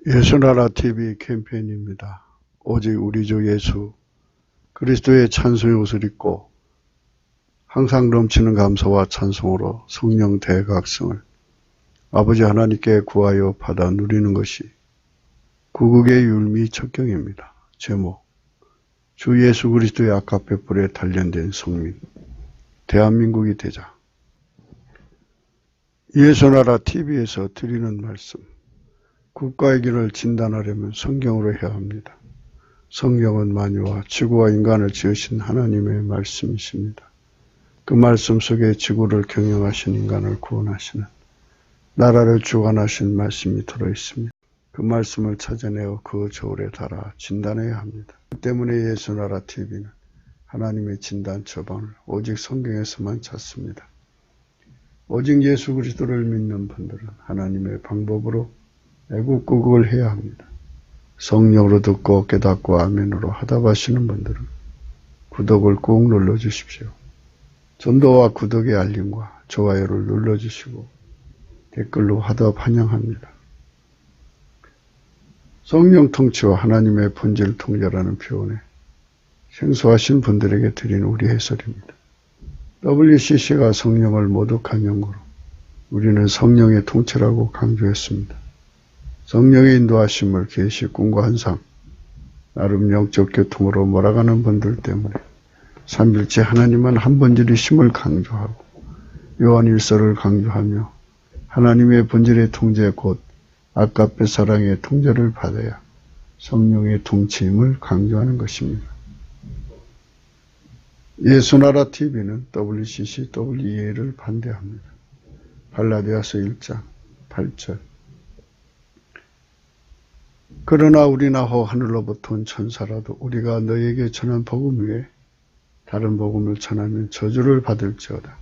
예수나라 TV 캠페인입니다. 오직 우리 주 예수 그리스도의 찬송의 옷을 입고 항상 넘치는 감사와 찬송으로 성령 대각성을 아버지 하나님께 구하여 받아 누리는 것이 구국의 율미 척경입니다. 제목 주 예수 그리스도의 아깝게 뿔에 단련된 성민 대한민국이 되자. 예수나라 TV에서 드리는 말씀, 국가의 길을 진단하려면 성경으로 해야 합니다. 성경은 만유와 지구와 인간을 지으신 하나님의 말씀이십니다. 그 말씀 속에 지구를 경영하신 인간을 구원하시는, 나라를 주관하신 말씀이 들어있습니다. 그 말씀을 찾아내어 그 저울에 달아 진단해야 합니다. 그 때문에 예수나라 TV는 하나님의 진단 처방을 오직 성경에서만 찾습니다. 오직 예수 그리스도를 믿는 분들은 하나님의 방법으로 애국구국을 해야 합니다. 성령으로 듣고 깨닫고 아멘으로 하답하시는 분들은 구독을 꾹 눌러주십시오. 전도와 구독의 알림과 좋아요를 눌러주시고 댓글로 하답 환영합니다. 성령 통치와 하나님의 본질 통제라는 표현에 생소하신 분들에게 드린 우리 해설입니다. WCC가 성령을 모독한 연구로 우리는 성령의 통치라고 강조했습니다. 성령의 인도하심을 계시, 꿈과 환상, 나름 영적 교통으로 몰아가는 분들 때문에 삼일체 하나님은 한 본질이심을 강조하고 요한일서를 강조하며 하나님의 본질의 통제 곧 아깝게 사랑의 통제를 받아야 성령의 통치임을 강조하는 것입니다. 예수나라 TV는 WCC, WEA를 반대합니다. 갈라디아서 1장 8절 그러나 우리나 혹 하늘로부터 온 천사라도 우리가 너에게 전한 복음 외에 다른 복음을 전하면 저주를 받을지어다.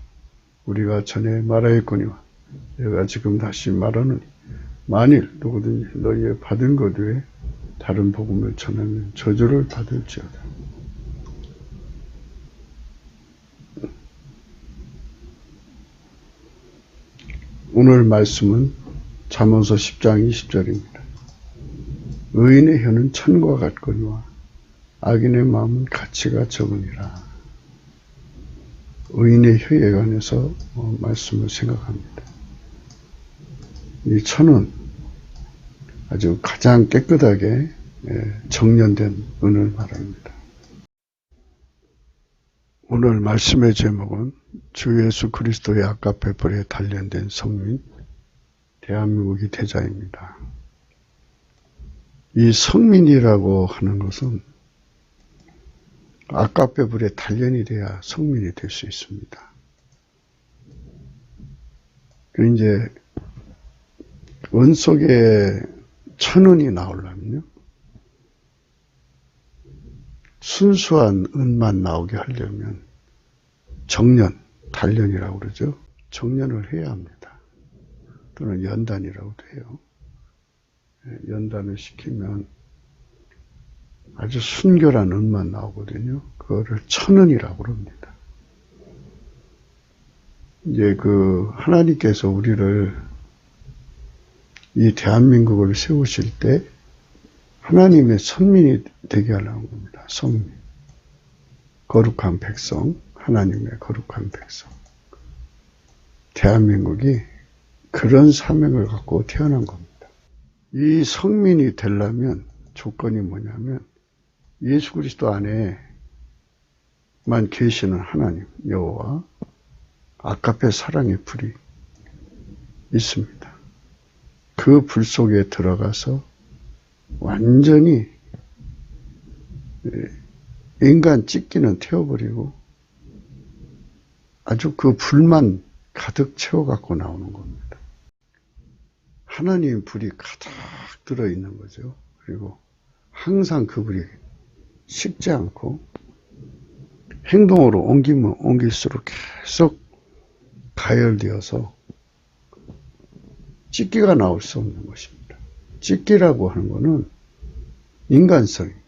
우리가 전에 말하였거니와 내가 지금 다시 말하노니 만일 누구든지 너희의 받은 것 외에 다른 복음을 전하면 저주를 받을지어다. 오늘 말씀은 잠언서 10장 20절입니다. 의인의 혀는 천과 같거니와 악인의 마음은 가치가 적으니라. 의인의 혀에 관해서 말씀을 생각합니다. 이 천은 아주 가장 깨끗하게 정련된 은을 말합니다. 오늘 말씀의 제목은 주 예수 그리스도의 아깝게 뿔에 단련된 성민 대한민국이 되자입니다. 이 성민이라고 하는 것은 아깝게 뿔에 단련이 돼야 성민이 될 수 있습니다. 그 이제 은 속에 천은이 나오려면요, 순수한 은만 나오게 하려면 정련, 단련이라고 그러죠. 정련을 해야 합니다. 또는 연단이라고도 해요. 연단을 시키면 아주 순결한 은만 나오거든요. 그거를 천은이라고 그럽니다. 이제 하나님께서 우리를 이 대한민국을 세우실 때 하나님의 선민이 되게 하려는 겁니다. 성민. 거룩한 백성, 하나님의 거룩한 백성. 대한민국이 그런 사명을 갖고 태어난 겁니다. 이 성민이 되려면 조건이 뭐냐면 예수 그리스도 안에만 계시는 하나님, 여호와, 아깝게 사랑의 불이 있습니다. 그 불 속에 들어가서 완전히 인간 찢기는 태워버리고 아주 그 불만 가득 채워갖고 나오는 겁니다. 하나님의 불이 가득 들어있는 거죠. 그리고 항상 그 불이 식지 않고 행동으로 옮기면 옮길수록 계속 가열되어서 찢기가 나올 수 없는 것입니다. 찢기라고 하는 것은 인간성입니다.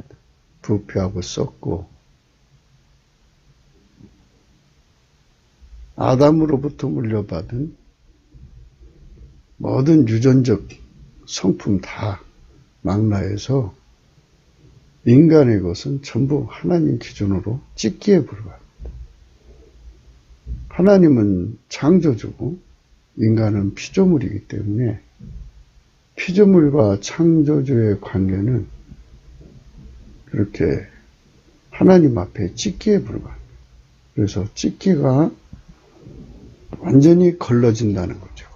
부패하고 썩고 아담으로부터 물려받은 모든 유전적 성품 다 망라에서 인간의 것은 전부 하나님 기준으로 찍기에 불과합니다. 하나님은 창조주고 인간은 피조물이기 때문에 피조물과 창조주의 관계는 그렇게 하나님 앞에 찍기에 불과합니다. 그래서 찍기가 완전히 걸러진다는 거죠.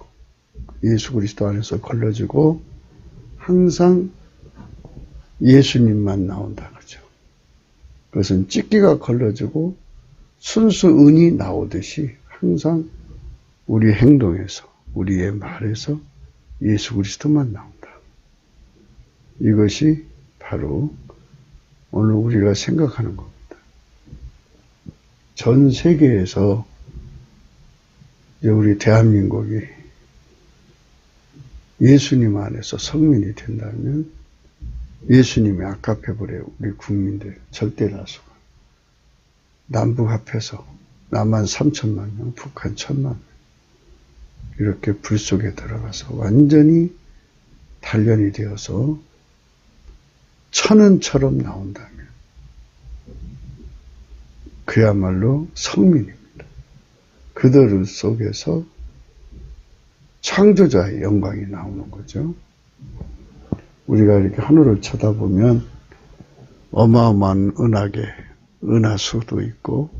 예수 그리스도 안에서 걸러지고 항상 예수님만 나온다 그죠. 그것은 찍기가 걸러지고 순수 은이 나오듯이 항상 우리 행동에서 우리의 말에서 예수 그리스도만 나온다. 이것이 바로 오늘 우리가 생각하는 겁니다. 전 세계에서 우리 대한민국이 예수님 안에서 성민이 된다면 예수님이 아카페불에 우리 국민들 절대 다수가 남북 합해서 남한 3천만 명, 북한 1,000만 명 이렇게 불 속에 들어가서 완전히 단련이 되어서 천은처럼 나온다면 그야말로 성민입니다. 그들 속에서 창조자의 영광이 나오는 거죠. 우리가 이렇게 하늘을 쳐다보면 어마어마한 은하수도 있고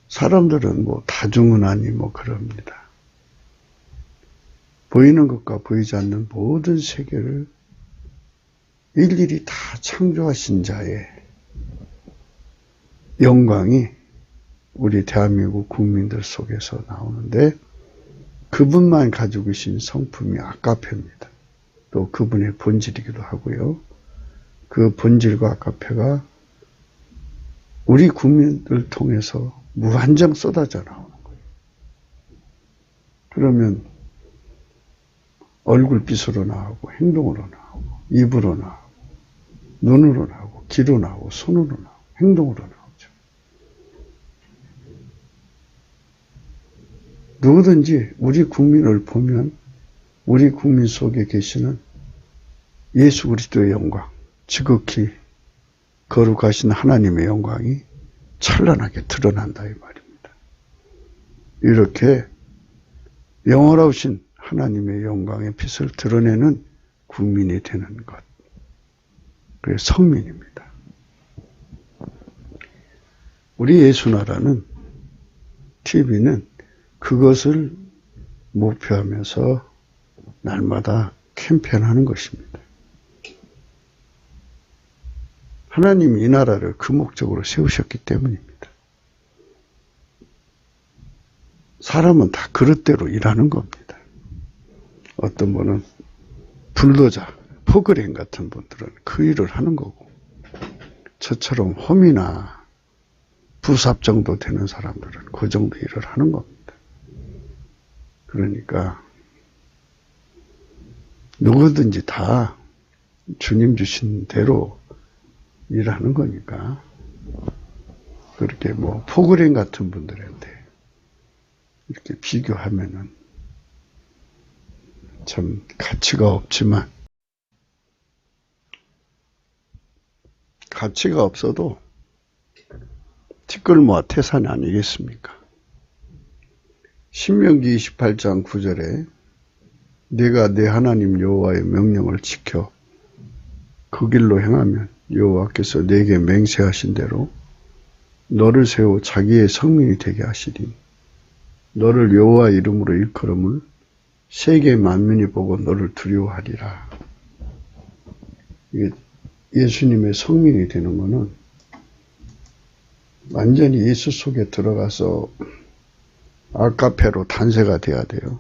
사람들은 뭐 다중은하니 뭐 그럽니다. 보이는 것과 보이지 않는 모든 세계를 일일이 다 창조하신 자의 영광이 우리 대한민국 국민들 속에서 나오는데 그분만 가지고 계신 성품이 아카페입니다. 또 그분의 본질이기도 하고요. 그 본질과 아카페가 우리 국민들 통해서 무한정 쏟아져 나오는 거예요. 그러면 얼굴빛으로 나오고 행동으로 나오고 입으로 나오고 눈으로 나오고 귀로 나오고 손으로 나오고 행동으로 나오죠. 누구든지 우리 국민을 보면 우리 국민 속에 계시는 예수 그리스도의 영광, 지극히 거룩하신 하나님의 영광이 찬란하게 드러난다 이 말입니다. 이렇게 영원하신 하나님의 영광의 빛을 드러내는 국민이 되는 것. 그게 성민입니다. 우리 예수나라는 TV는 그것을 목표하면서 날마다 캠페인하는 것입니다. 하나님이 이 나라를 그 목적으로 세우셨기 때문입니다. 사람은 다 그릇대로 일하는 겁니다. 어떤 분은 불도자, 포그레인 같은 분들은 그 일을 하는 거고 저처럼 홈이나 부삽 정도 되는 사람들은 그 정도 일을 하는 겁니다. 그러니까 누구든지 다 주님 주신 대로 일하는 거니까 그렇게 뭐 포그레인 같은 분들한테 이렇게 비교하면은 참 가치가 없지만 가치가 없어도 티끌 모아 태산이 아니겠습니까? 신명기 28장 9절에 내가 내 하나님 여호와의 명령을 지켜 그 길로 행하면 여호와께서 내게 맹세하신 대로 너를 세워 자기의 성민이 되게 하시리. 너를 여호와 이름으로 일컬음을 세계 만민이 보고 너를 두려워하리라. 이게 예수님의 성민이 되는 것은 완전히 예수 속에 들어가서 아카페로 단세가 돼야 돼요.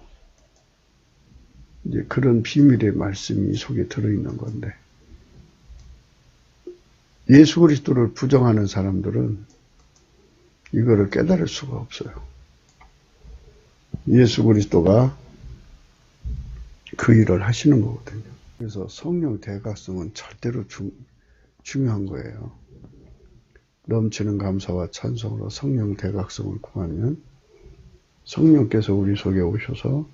이제 그런 비밀의 말씀이 이 속에 들어있는 건데 예수 그리스도를 부정하는 사람들은 이거를 깨달을 수가 없어요. 예수 그리스도가 그 일을 하시는 거거든요. 그래서 성령 대각성은 절대로 중요한 거예요. 넘치는 감사와 찬송으로 성령 대각성을 구하면 성령께서 우리 속에 오셔서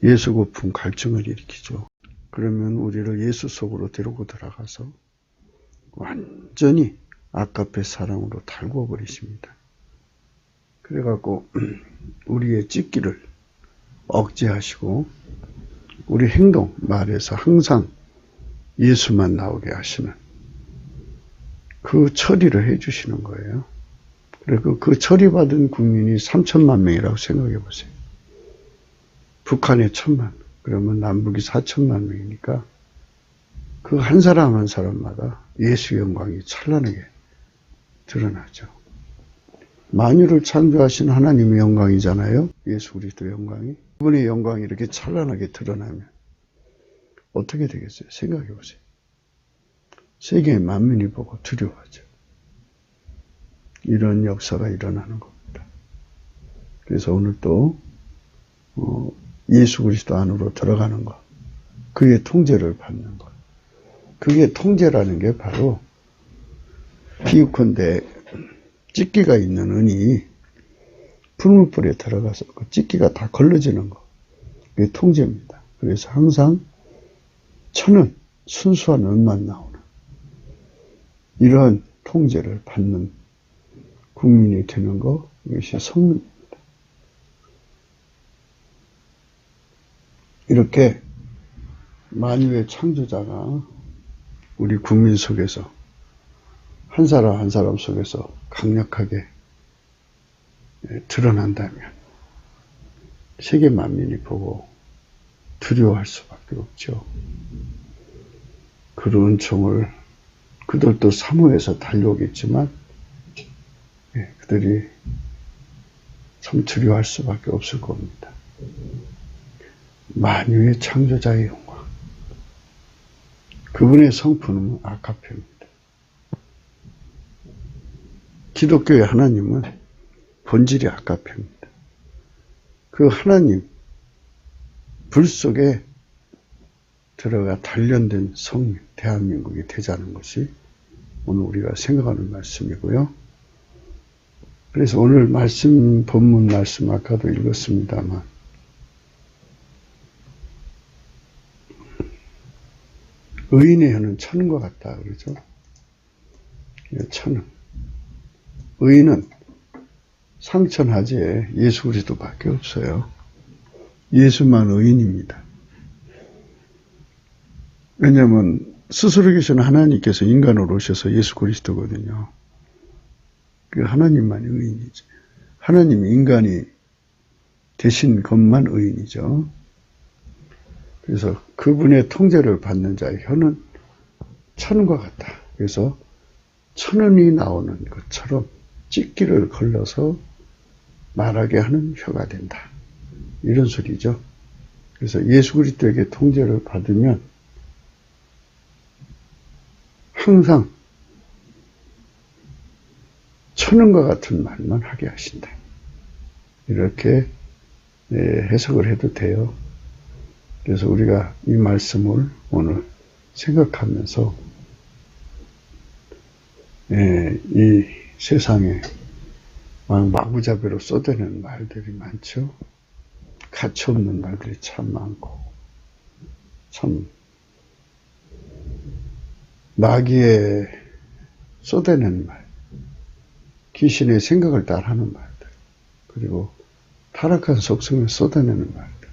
예수 고품 갈증을 일으키죠. 그러면 우리를 예수 속으로 데리고 들어가서 완전히 아까페 사랑으로 달궈 버리십니다. 그래갖고 우리의 찢기를 억제하시고 우리 행동, 말에서 항상 예수만 나오게 하시는 그 처리를 해주시는 거예요. 그리고 그 처리받은 국민이 3천만 명이라고 생각해 보세요. 북한에 1,000만, 그러면 남북이 4천만 명이니까 그 한 사람 한 사람마다 예수의 영광이 찬란하게 드러나죠. 만유를 창조하신 하나님의 영광이잖아요. 예수 그리스도의 영광이. 그분의 영광이 이렇게 찬란하게 드러나면 어떻게 되겠어요? 생각해 보세요. 세계의 만민이 보고 두려워하죠. 이런 역사가 일어나는 겁니다. 그래서 오늘 또 예수 그리스도 안으로 들어가는 것, 그의 통제를 받는 것, 그게 통제라는 게 바로 비유컨대 찢기가 있는 은이 풀무불에 들어가서 그 찢기가 다 걸러지는 것, 그게 통제입니다. 그래서 항상 천은 순수한 은만 나오는 이런 통제를 받는 국민이 되는 것, 이것이 성령입니다. 이렇게 만유의 창조자가 우리 국민 속에서 한 사람 한 사람 속에서 강력하게 드러난다면 세계 만민이 보고 두려워할 수밖에 없죠. 그 은총을 그들도 사모해서 달려오겠지만 그들이 참 두려워할 수밖에 없을 겁니다. 만유의 창조자의 영광, 그분의 성품은 아카페입니다. 기독교의 하나님은 본질이 아카페입니다. 그 하나님 불 속에 들어가 단련된 성민, 대한민국이 되자는 것이 오늘 우리가 생각하는 말씀이고요. 그래서 오늘 말씀, 본문 말씀 아까도 읽었습니다만 의인의 혀는 천과 같다 그러죠. 천은 의인은 상천하지에 예수 그리스도밖에 없어요. 예수만 의인입니다. 왜냐하면 스스로 계시는 하나님께서 인간으로 오셔서 예수 그리스도거든요. 그 하나님만이 의인이죠. 하나님이 인간이 되신 것만 의인이죠. 그래서 그분의 통제를 받는 자의 혀는 천과 같다. 그래서 천은이 나오는 것처럼 찢기를 걸러서 말하게 하는 혀가 된다. 이런 소리죠. 그래서 예수 그리스도에게 통제를 받으면 항상 천은과 같은 말만 하게 하신다. 이렇게 해석을 해도 돼요. 그래서 우리가 이 말씀을 오늘 생각하면서 이 세상에 마구잡이로 쏟아내는 말들이 많죠. 가치 없는 말들이 참 많고 참 마귀에 쏟아내는 말, 귀신의 생각을 따라하는 말들, 그리고 타락한 속성을 쏟아내는 말들,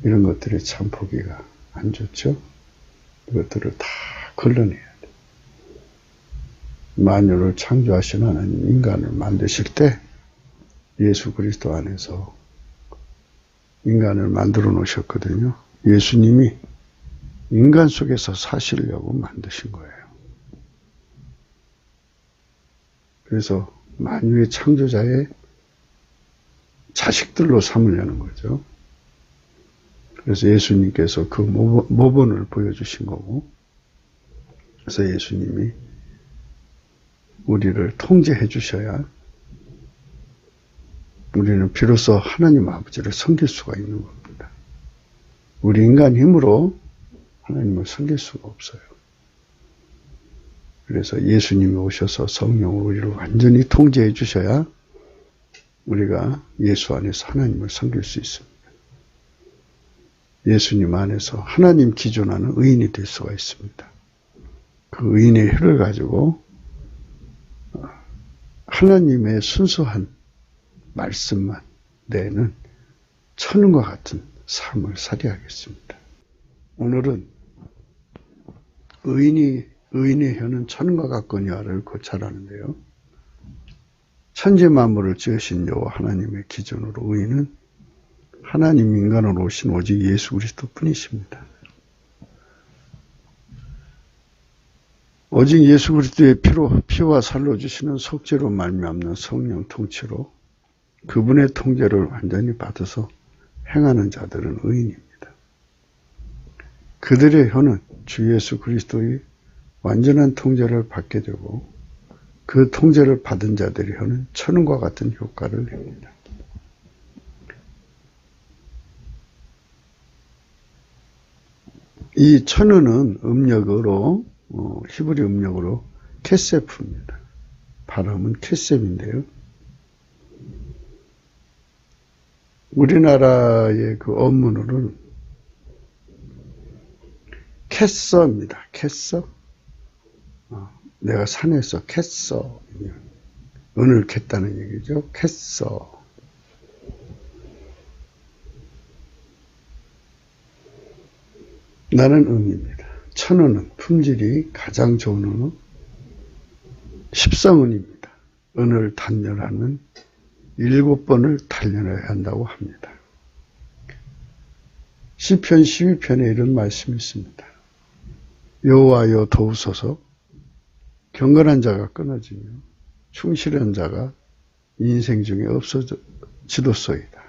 이런 것들이 참 보기가 안 좋죠. 이것들을 다 걸러내야 돼. 만유를 창조하신 하나님 인간을 만드실 때 예수 그리스도 안에서 인간을 만들어 놓으셨거든요. 예수님이 인간 속에서 사시려고 만드신 거예요. 그래서 만유의 창조자의 자식들로 삼으려는 거죠. 그래서 예수님께서 그 모본을 보여주신 거고, 그래서 예수님이 우리를 통제해 주셔야 우리는 비로소 하나님 아버지를 섬길 수가 있는 겁니다. 우리 인간 힘으로 하나님을 섬길 수가 없어요. 그래서 예수님이 오셔서 성령으로 우리를 완전히 통제해 주셔야 우리가 예수 안에서 하나님을 섬길 수 있습니다. 예수님 안에서 하나님 기존하는 의인이 될 수가 있습니다. 그 의인의 혀를 가지고 하나님의 순수한 말씀만 내는 천은과 같은 삶을 살아야겠습니다. 오늘은 의인의 혀는 천은과 같거니와를 고찰하는데요. 천지 만물을 지으신 여호와 하나님의 기준으로 의인은 하나님 인간으로 오신 오직 예수 그리스도 뿐이십니다. 오직 예수 그리스도의 피와 살로 주시는 속죄로 말미암는 성령 통치로 그분의 통제를 완전히 받아서 행하는 자들은 의인입니다. 그들의 혀는 주 예수 그리스도의 완전한 통제를 받게 되고 그 통제를 받은 자들의 혀는 천은과 같은 효과를 냅니다. 이 천은은 음력으로 히브리 음력으로 케세프입니다. 발음은 케셉인데요. 우리나라의 그 어문으로는 캐서입니다. 캐서. 내가 산에서 캐서. 은을 캤다는 얘기죠. 캐서. 나는 은입니다. 천은은 품질이 가장 좋은 은은 십성은입니다. 은을 단련하는 7번을 단련해야 한다고 합니다. 시편 12편에 이런 말씀이 있습니다. 여호와여 도우소서 경건한 자가 끊어지며 충실한 자가 인생 중에 없어지도소이다.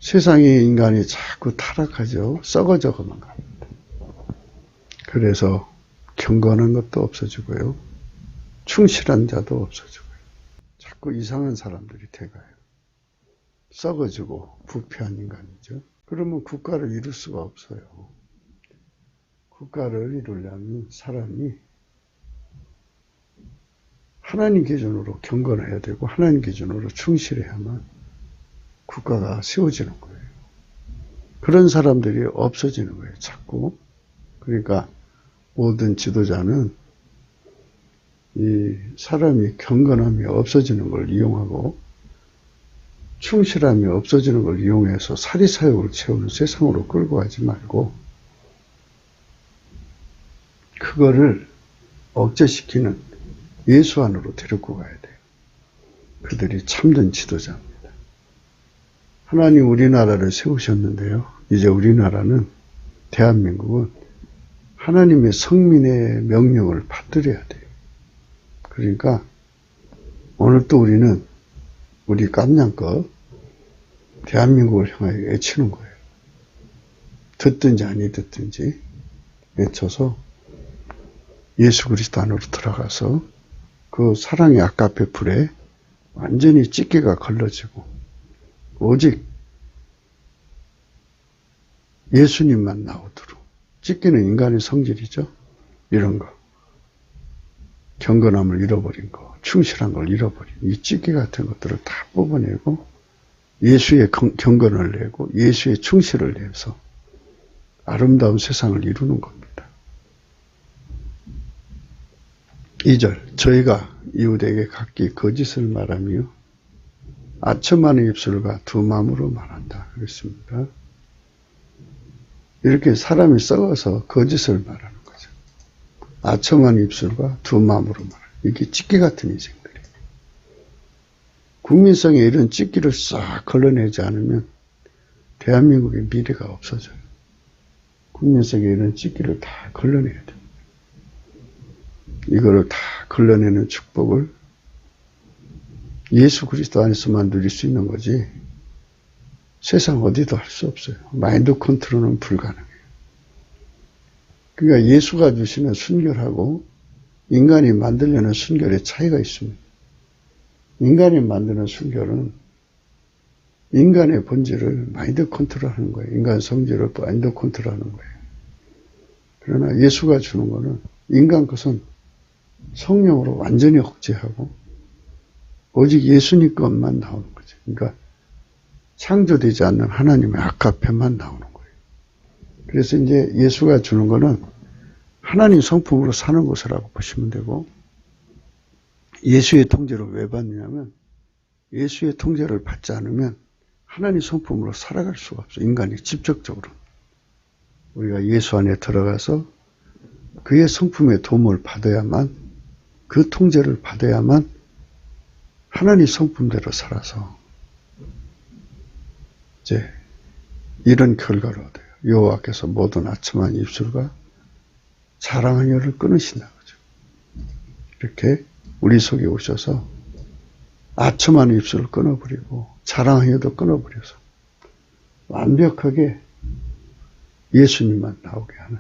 세상의 인간이 자꾸 타락하죠. 썩어져가만 갑니다. 그래서 경건한 것도 없어지고요. 충실한 자도 없어지고요. 자꾸 이상한 사람들이 돼가요. 썩어지고 부패한 인간이죠. 그러면 국가를 이룰 수가 없어요. 국가를 이루려면 사람이 하나님 기준으로 경건해야 되고 하나님 기준으로 충실해야만 국가가 세워지는 거예요. 그런 사람들이 없어지는 거예요. 자꾸. 그러니까 모든 지도자는 이 사람이 경건함이 없어지는 걸 이용하고 충실함이 없어지는 걸 이용해서 사리사욕을 채우는 세상으로 끌고 가지 말고 그거를 억제시키는 예수 안으로 데리고 가야 돼요. 그들이 참된 지도자입니다. 하나님 우리나라를 세우셨는데요. 이제 우리나라는 대한민국은 하나님의 성민의 명령을 받들어야 돼요. 그러니까 오늘 또 우리는 우리 깜냥껏 대한민국을 향하여 외치는 거예요. 듣든지 아니 듣든지 외쳐서 예수 그리스도 안으로 들어가서 그 사랑의 아가페 불에 완전히 찢기가 걸러지고 오직 예수님만 나오도록 찢기는 인간의 성질이죠. 이런 거. 경건함을 잃어버린 거, 충실한 걸 잃어버린 이 찢기 같은 것들을 다 뽑아내고 예수의 경건을 내고 예수의 충실을 내서 아름다운 세상을 이루는 겁니다. 2절 저희가 이웃에게 각기 거짓을 말하며 아첨하는 입술과 두 마음으로 말한다. 그랬습니다. 이렇게 사람이 썩어서 거짓을 말하는 거죠. 아첨하는 입술과 두 마음으로 말하는 이게 찢기 같은 인생들이에요. 국민성에 이런 찢기를 싹 걸러내지 않으면 대한민국의 미래가 없어져요. 국민성에 이런 찢기를 다 걸러내야 돼요. 이거를 다 걸러내는 축복을 예수 그리스도 안에서만 누릴 수 있는 거지 세상 어디도 할 수 없어요. 마인드 컨트롤은 불가능해요. 그러니까 예수가 주시는 순결하고 인간이 만들려는 순결의 차이가 있습니다. 인간이 만드는 순결은 인간의 본질을 마인드 컨트롤하는 거예요. 인간 성질을 마인드 컨트롤하는 거예요. 그러나 예수가 주는 거는 인간 것은 성령으로 완전히 억제하고 오직 예수님 것만 나오는 거죠. 그러니까 창조되지 않는 하나님의 아가페만 나오는 거예요. 그래서 이제 예수가 주는 거는 하나님 성품으로 사는 것이라고 보시면 되고, 예수의 통제를 왜 받느냐면, 예수의 통제를 받지 않으면 하나님 성품으로 살아갈 수가 없어요. 인간이 직접적으로. 우리가 예수 안에 들어가서 그의 성품의 도움을 받아야만, 그 통제를 받아야만 하나님 성품대로 살아서 이제 이런 결과를 얻어요. 여호와께서 모든 아첨한 입술과 자랑한 혀를 끊으신다 거죠. 이렇게 우리 속에 오셔서 아첨한 입술을 끊어버리고 자랑한 혀도 끊어버려서 완벽하게 예수님만 나오게 하는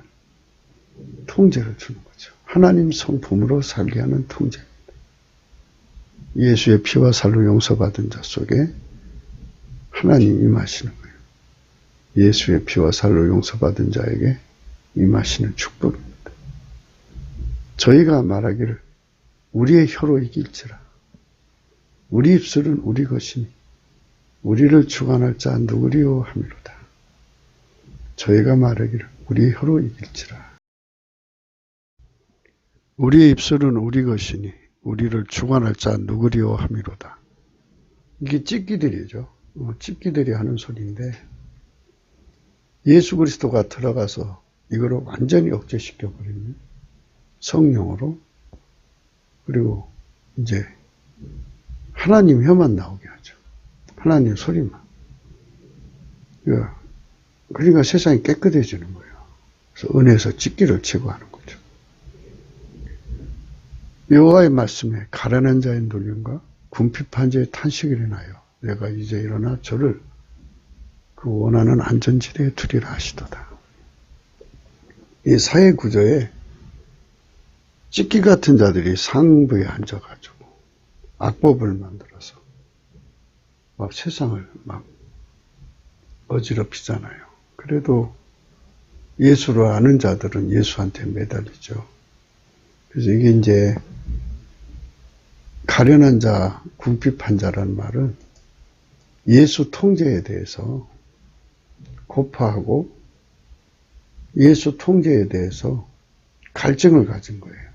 통제를 주는 거죠. 하나님 성품으로 살게 하는 통제입니다. 예수의 피와 살로 용서받은 자 속에 하나님 임하시는 거예요. 예수의 피와 살로 용서받은 자에게 임하시는 축복입니다. 저희가 말하기를 우리의 혀로 이길지라. 우리 입술은 우리 것이니 우리를 주관할 자 누구리요 하미로다. 저희가 말하기를 우리의 혀로 이길지라. 우리의 입술은 우리 것이니 우리를 주관할 자 누구리요 하미로다. 이게 찝기들이죠. 찝기들이 하는 소리인데, 예수 그리스도가 들어가서 이거를 완전히 억제시켜버리면 성령으로, 그리고 이제 하나님 혀만 나오게 하죠. 하나님 소리만. 그러니까 세상이 깨끗해지는 거예요. 그래서 은혜에서 찢기를 제거하는 거죠. 여호와의 말씀에 가련한 자의 놀림과 궁핍한 자의 탄식이 일어나요. 내가 이제 일어나 저를 그 원하는 안전지대에 두리라 하시도다. 이 사회 구조에 찢기 같은 자들이 상부에 앉아가지고 악법을 만들어서 막 세상을 막 어지럽히잖아요. 그래도 예수를 아는 자들은 예수한테 매달리죠. 그래서 이게 이제 가련한 자, 궁핍한 자라는 말은 예수 통제에 대해서 고파하고 예수 통제에 대해서 갈증을 가진 거예요.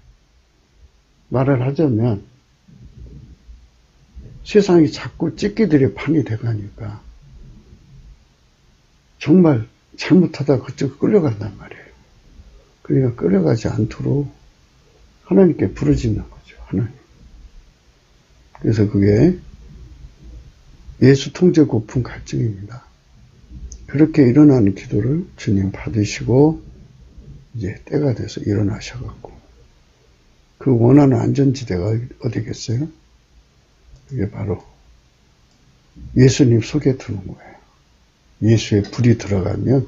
말을 하자면 세상이 자꾸 찢기들의 판이 돼가니까 정말 잘못하다 그쪽 끌려간단 말이에요. 그러니까 끌려가지 않도록 하나님께 부르짖는 거죠. 하나님. 그래서 그게 예수 통제 고픈 갈증입니다. 그렇게 일어나는 기도를 주님 받으시고 이제 때가 돼서 일어나셔갖고 그 원하는 안전지대가 어디겠어요? 그게 바로 예수님 속에 두는 거예요. 예수의 불이 들어가면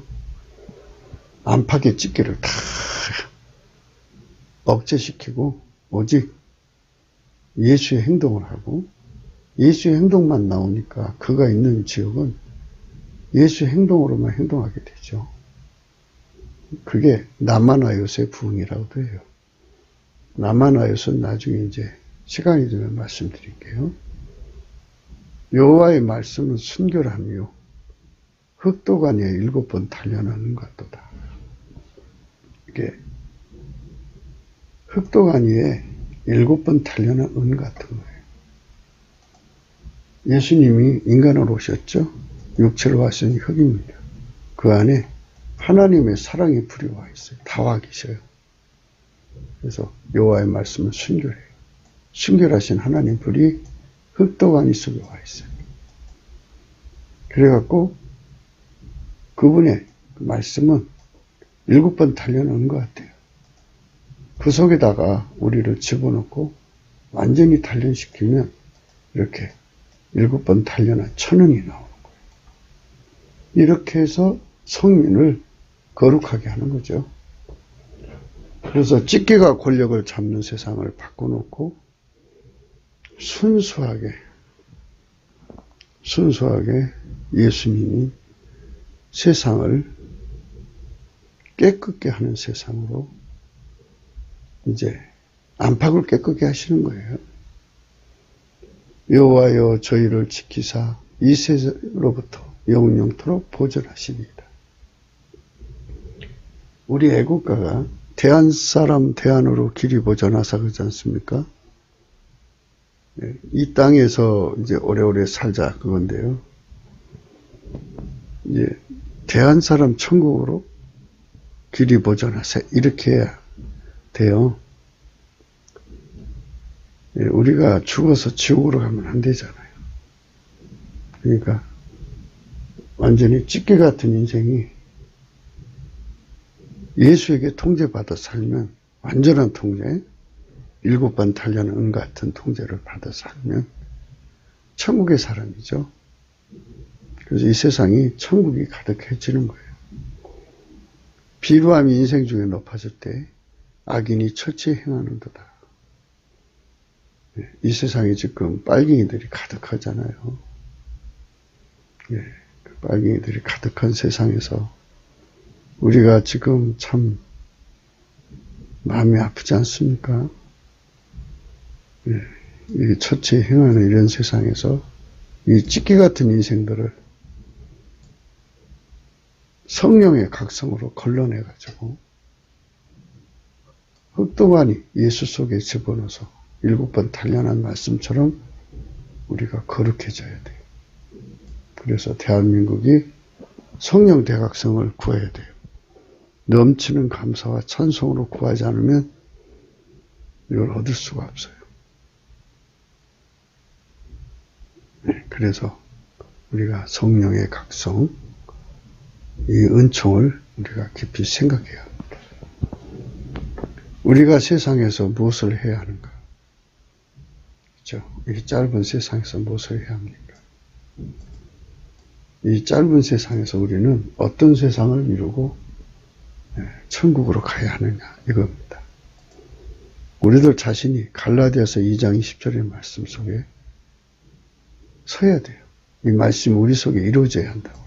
안팎의 찢기를 다 억제시키고 오직 예수의 행동을 하고, 예수의 행동만 나오니까 그가 있는 지역은 예수의 행동으로만 행동하게 되죠. 그게 나마나요스의 부흥이라고도 해요. 나마나요스는 나중에 이제 시간이 되면 말씀드릴게요. 여호와의 말씀은 순결하며 흑도가니에 7번 단련하는 것도다. 이게 흑도가니에 7번 단련한 은 같은 거예요. 예수님이 인간으로 오셨죠. 육체로 왔으니 흑입니다. 그 안에 하나님의 사랑의 불이 와 있어요. 다 와 계셔요. 그래서 여호와의 말씀은 순결해요. 순결하신 하나님 불이 흑도가니 속에 와 있어요. 그래갖고 그분의 말씀은 7번 단련한 것 같아요. 그 속에다가 우리를 집어넣고 완전히 단련시키면 이렇게 7번 단련한 천은이 나오는 거예요. 이렇게 해서 성민을 거룩하게 하는 거죠. 그래서 찢기가 권력을 잡는 세상을 바꿔놓고 순수하게 예수님이 세상을 깨끗게 하는 세상으로 이제 안팎을 깨끗게 하시는 거예요. 여호와여 저희를 지키사 이 세로부터 영영토록 보존하시리이다. 우리 애국가가 대한 사람 대안으로 길이 보전하사 그러지 않습니까? 이 땅에서 이제 오래오래 살자 그건데요. 이제 대한 사람 천국으로 길이 보전하사 이렇게 해야 돼요. 우리가 죽어서 지옥으로 가면 안 되잖아요. 그러니까 완전히 찌개 같은 인생이 예수에게 통제받아 살면 완전한 통제, 7번 달려는 은 같은 통제를 받아 살면 천국의 사람이죠. 그래서 이 세상이 천국이 가득해지는 거예요. 비루함이 인생 중에 높아질 때 악인이 처치에 행하는도다. 이 세상에 지금 빨갱이들이 가득하잖아요. 그 빨갱이들이 가득한 세상에서 우리가 지금 참 마음이 아프지 않습니까? 이 처치에 행하는 이런 세상에서 이 찢기 같은 인생들을 성령의 각성으로 걸러내가지고 흑동안이 예수 속에 집어넣어서 7번 단련한 말씀처럼 우리가 거룩해져야 돼요. 그래서 대한민국이 성령 대각성을 구해야 돼요. 넘치는 감사와 찬송으로 구하지 않으면 이걸 얻을 수가 없어요. 그래서 우리가 성령의 각성, 이 은총을 우리가 깊이 생각해야 합니다. 우리가 세상에서 무엇을 해야 하는가? 그렇죠? 이 짧은 세상에서 무엇을 해야 합니까? 이 짧은 세상에서 우리는 어떤 세상을 이루고 천국으로 가야 하느냐 이겁니다. 우리들 자신이 갈라디아서 2장 20절의 말씀 속에 서야 돼요. 이 말씀이 우리 속에 이루어져야 한다고.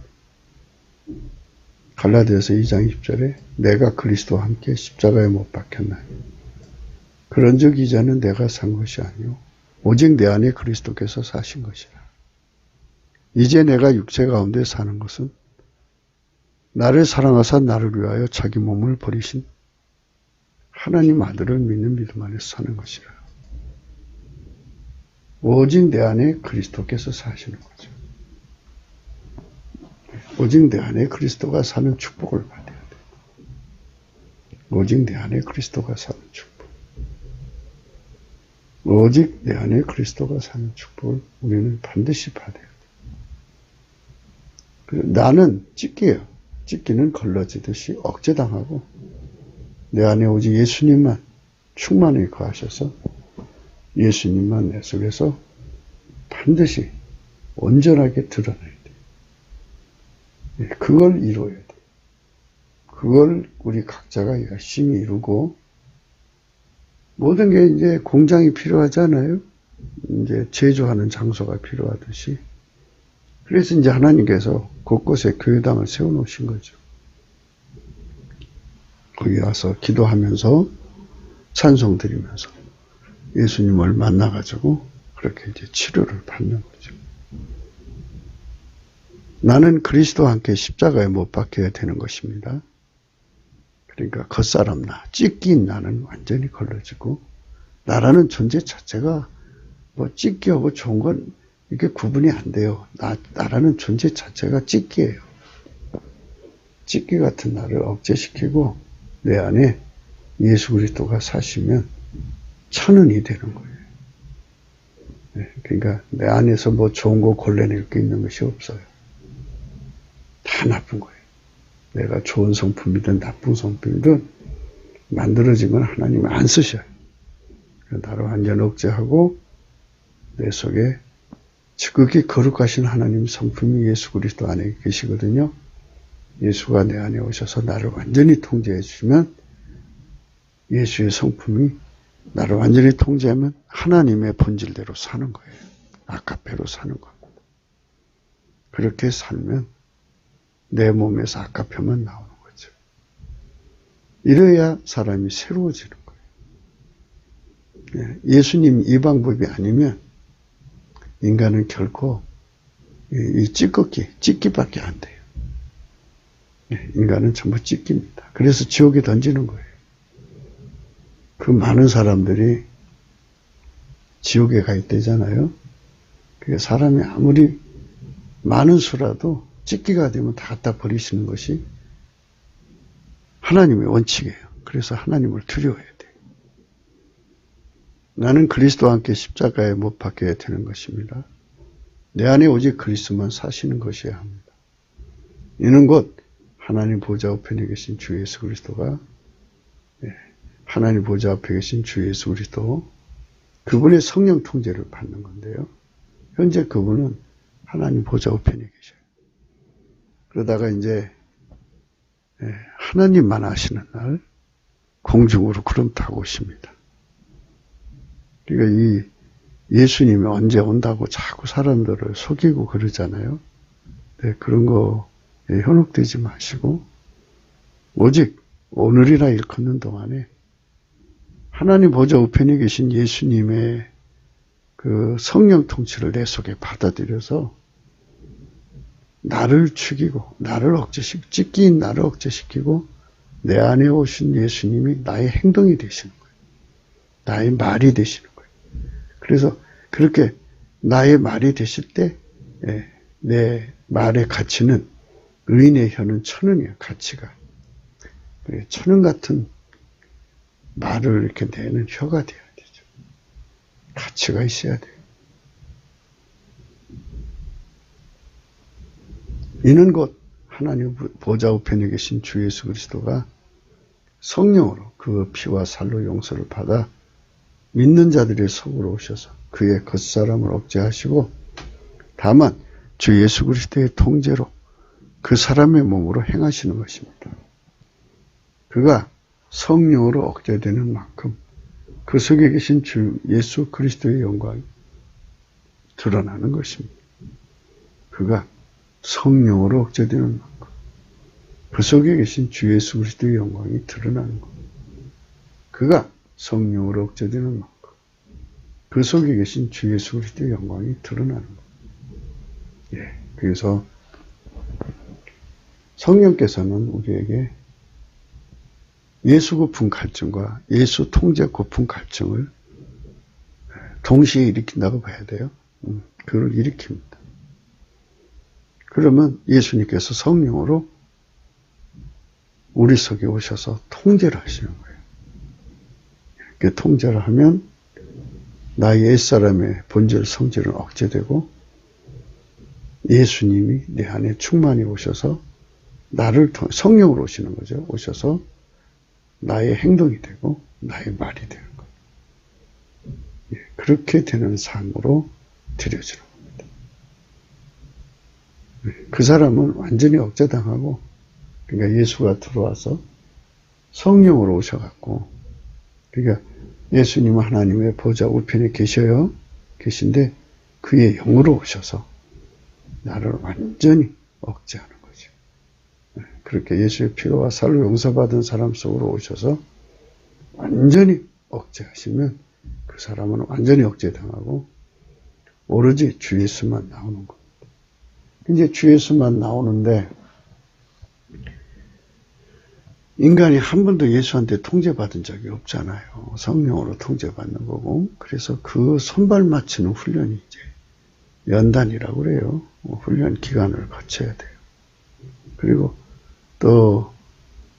갈라디아서 2장 20절에 내가 그리스도와 함께 십자가에 못 박혔나니 그런 적 이제는 내가 산 것이 아니요 오직 내 안에 그리스도께서 사신 것이라. 이제 내가 육체 가운데 사는 것은 나를 사랑하사 나를 위하여 자기 몸을 버리신 하나님 아들을 믿는 믿음 안에서 사는 것이라. 오직 내 안에 그리스도께서 사시는 거죠. 오직 내 안에 그리스도가 사는 축복을 받아야 돼. 오직 내 안에 그리스도가 사는 축복. 오직 내 안에 그리스도가 사는 축복을 우리는 반드시 받아야 돼. 나는 찢기예요. 찢기는 걸러지듯이 억제당하고 내 안에 오직 예수님만 충만히 거하셔서 예수님만 내 속에서 반드시 온전하게 드러나야 돼. 그걸 이루어야 돼. 그걸 우리 각자가 열심히 이루고 모든 게 이제 공장이 필요하잖아요. 이제 제조하는 장소가 필요하듯이. 그래서 이제 하나님께서 곳곳에 교회당을 세워놓으신 거죠. 거기 와서 기도하면서 찬송 드리면서 예수님을 만나가지고 그렇게 이제 치료를 받는 거죠. 나는 그리스도와 함께 십자가에 못 박혀야 되는 것입니다. 그러니까 겉사람 나, 찢긴 나는 완전히 걸러지고 나라는 존재 자체가 뭐 찢기하고 좋은 건 이게 구분이 안 돼요. 나라는 존재 자체가 찢기예요. 찢기 같은 나를 억제시키고 내 안에 예수 그리스도가 사시면 천은이 되는 거예요. 그러니까 내 안에서 뭐 좋은 거 골라낼 게 있는 것이 없어요. 다 나쁜 거예요. 내가 좋은 성품이든 나쁜 성품이든 만들어진 건 하나님이 안 쓰셔요. 나를 완전 억제하고 내 속에 지극히 거룩하신 하나님 성품이 예수 그리스도 안에 계시거든요. 예수가 내 안에 오셔서 나를 완전히 통제해 주시면 예수의 성품이 나를 완전히 통제하면 하나님의 본질대로 사는 거예요. 아카페로 사는 겁니다. 그렇게 살면 내 몸에서 아카페만 나오는 거죠. 이래야 사람이 새로워지는 거예요. 예수님 이 방법이 아니면 인간은 결코 이 찢기밖에 안 돼요. 인간은 전부 찢깁니다. 그래서 지옥에 던지는 거예요. 그 많은 사람들이 지옥에 가 있대잖아요. 그게 사람이 아무리 많은 수라도 찢기가 되면 다 갖다 버리시는 것이 하나님의 원칙이에요. 그래서 하나님을 두려워해야 돼요. 나는 그리스도와 함께 십자가에 못 박혀야 되는 것입니다. 내 안에 오직 그리스도만 사시는 것이어야 합니다. 이는 곧 하나님 보좌 우편에 계신 주 예수 그리스도가 하나님 보좌 앞에 계신 주 예수 그리스도 그분의 성령 통제를 받는 건데요. 현재 그분은 하나님 보좌 우편에 계셔요. 그러다가 이제 하나님만 아시는 날 공중으로 구름 타고 오십니다. 그러니까 이 예수님이 언제 온다고 자꾸 사람들을 속이고 그러잖아요. 네, 그런 거 현혹되지 마시고 오직 오늘이나 일컫는 동안에 하나님 보좌 우편에 계신 예수님의 그 성령 통치를 내 속에 받아들여서 나를 죽이고 나를 억제시키고 찢긴 나를 억제시키고 내 안에 오신 예수님이 나의 행동이 되시는 거예요. 나의 말이 되시는 거예요. 그래서 그렇게 나의 말이 되실 때 내 말의 가치는 의인의 혀는 천은이에요. 가치가. 천은 같은 말을 이렇게 내는 혀가 되어야 되죠. 가치가 있어야 돼요. 이는 곧 하나님 보좌 우편에 계신 주 예수 그리스도가 성령으로 그 피와 살로 용서를 받아 믿는 자들의 속으로 오셔서 그의 겉사람을 억제하시고 다만 주 예수 그리스도의 통제로 그 사람의 몸으로 행하시는 것입니다. 그가 성령으로 억제되는 만큼 그 속에 계신 주 예수 그리스도의 영광이 드러나는 것입니다. 그가 성령으로 억제되는 만큼 그 속에 계신 주 예수 그리스도의 영광이 드러나는 겁니다. 그가 성령으로 억제되는 만큼 그 속에 계신 주 예수 그리스도의 영광이 드러나는 겁니다. 그래서 성령께서는 우리에게 예수 고품 갈증과 예수 통제 고품 갈증을 동시에 일으킨다고 봐야 돼요. 그걸 일으킵니다. 그러면 예수님께서 성령으로 우리 속에 오셔서 통제를 하시는 거예요. 이렇게 통제를 하면 나의 옛사람의 본질 성질은 억제되고 예수님이 내 안에 충만히 오셔서 나를 성령으로 오시는 거죠. 오셔서 나의 행동이 되고 나의 말이 되는 거예요. 그렇게 되는 삶으로 드려지는 겁니다. 그 사람은 완전히 억제당하고 그러니까 예수가 들어와서 성령으로 오셔갖고 그러니까 예수님은 하나님의 보좌 우편에 계신데 그의 영으로 오셔서 나를 완전히 억제하는 거죠. 그렇게 예수의 피로와 살로 용서받은 사람 속으로 오셔서 완전히 억제하시면 그 사람은 완전히 억제당하고 오로지 주 예수만 나오는 겁니다. 이제 주 예수만 나오는데 인간이 한 번도 예수한테 통제받은 적이 없잖아요. 성령으로 통제받는 거고 그래서 그 손발 맞추는 훈련이 이제 연단이라고 그래요. 훈련 기간을 거쳐야 돼요. 그리고 또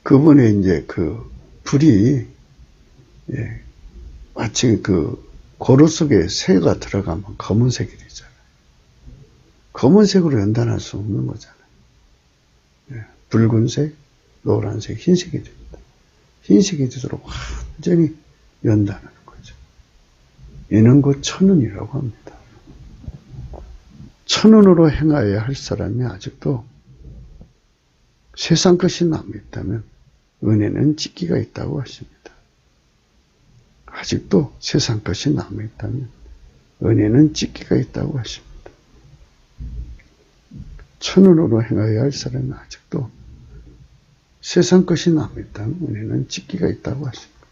그분의 이제 그 불이 마치 그 고루 속에 새가 들어가면 검은색이 되잖아요. 검은색으로 연단할 수 없는 거잖아요. 붉은색, 노란색, 흰색이 됩니다. 흰색이 되도록 완전히 연단하는 거죠. 이는 곧 천운이라고 합니다. 천운으로 행하여야 할 사람이 아직도 세상 것이 남아있다면 은혜는 찢기가 있다고 하십니다. 아직도 세상 것이 남아있다면 은혜는 찢기가 있다고 하십니다. 천운으로 행하여야 할 사람이 아직도 세상 것이 남아있다면 은혜는 찢기가 있다고 하십니다.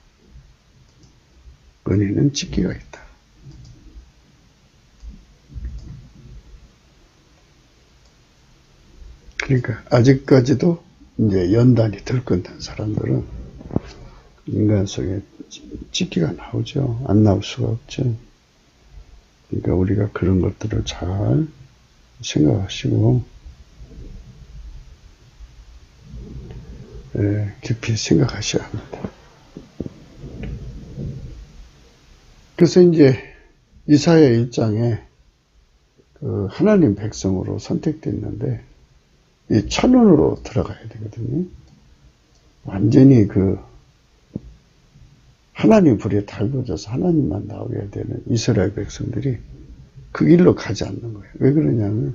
은혜는 찢기가 있다. 그러니까 아직까지도 이제 연단이 들끓는 사람들은 인간 속에 찢기가 나오죠. 안 나올 수가 없죠. 그러니까 우리가 그런 것들을 잘 생각하시고 깊이 생각하셔야 합니다. 그래서 이제 이사야 1장에 그 하나님 백성으로 선택됐는데 이 천원으로 들어가야 되거든요. 완전히 그 하나님 불에 달궈져서 하나님만 나오게 되는 이스라엘 백성들이 그 길로 가지 않는 거예요. 왜 그러냐면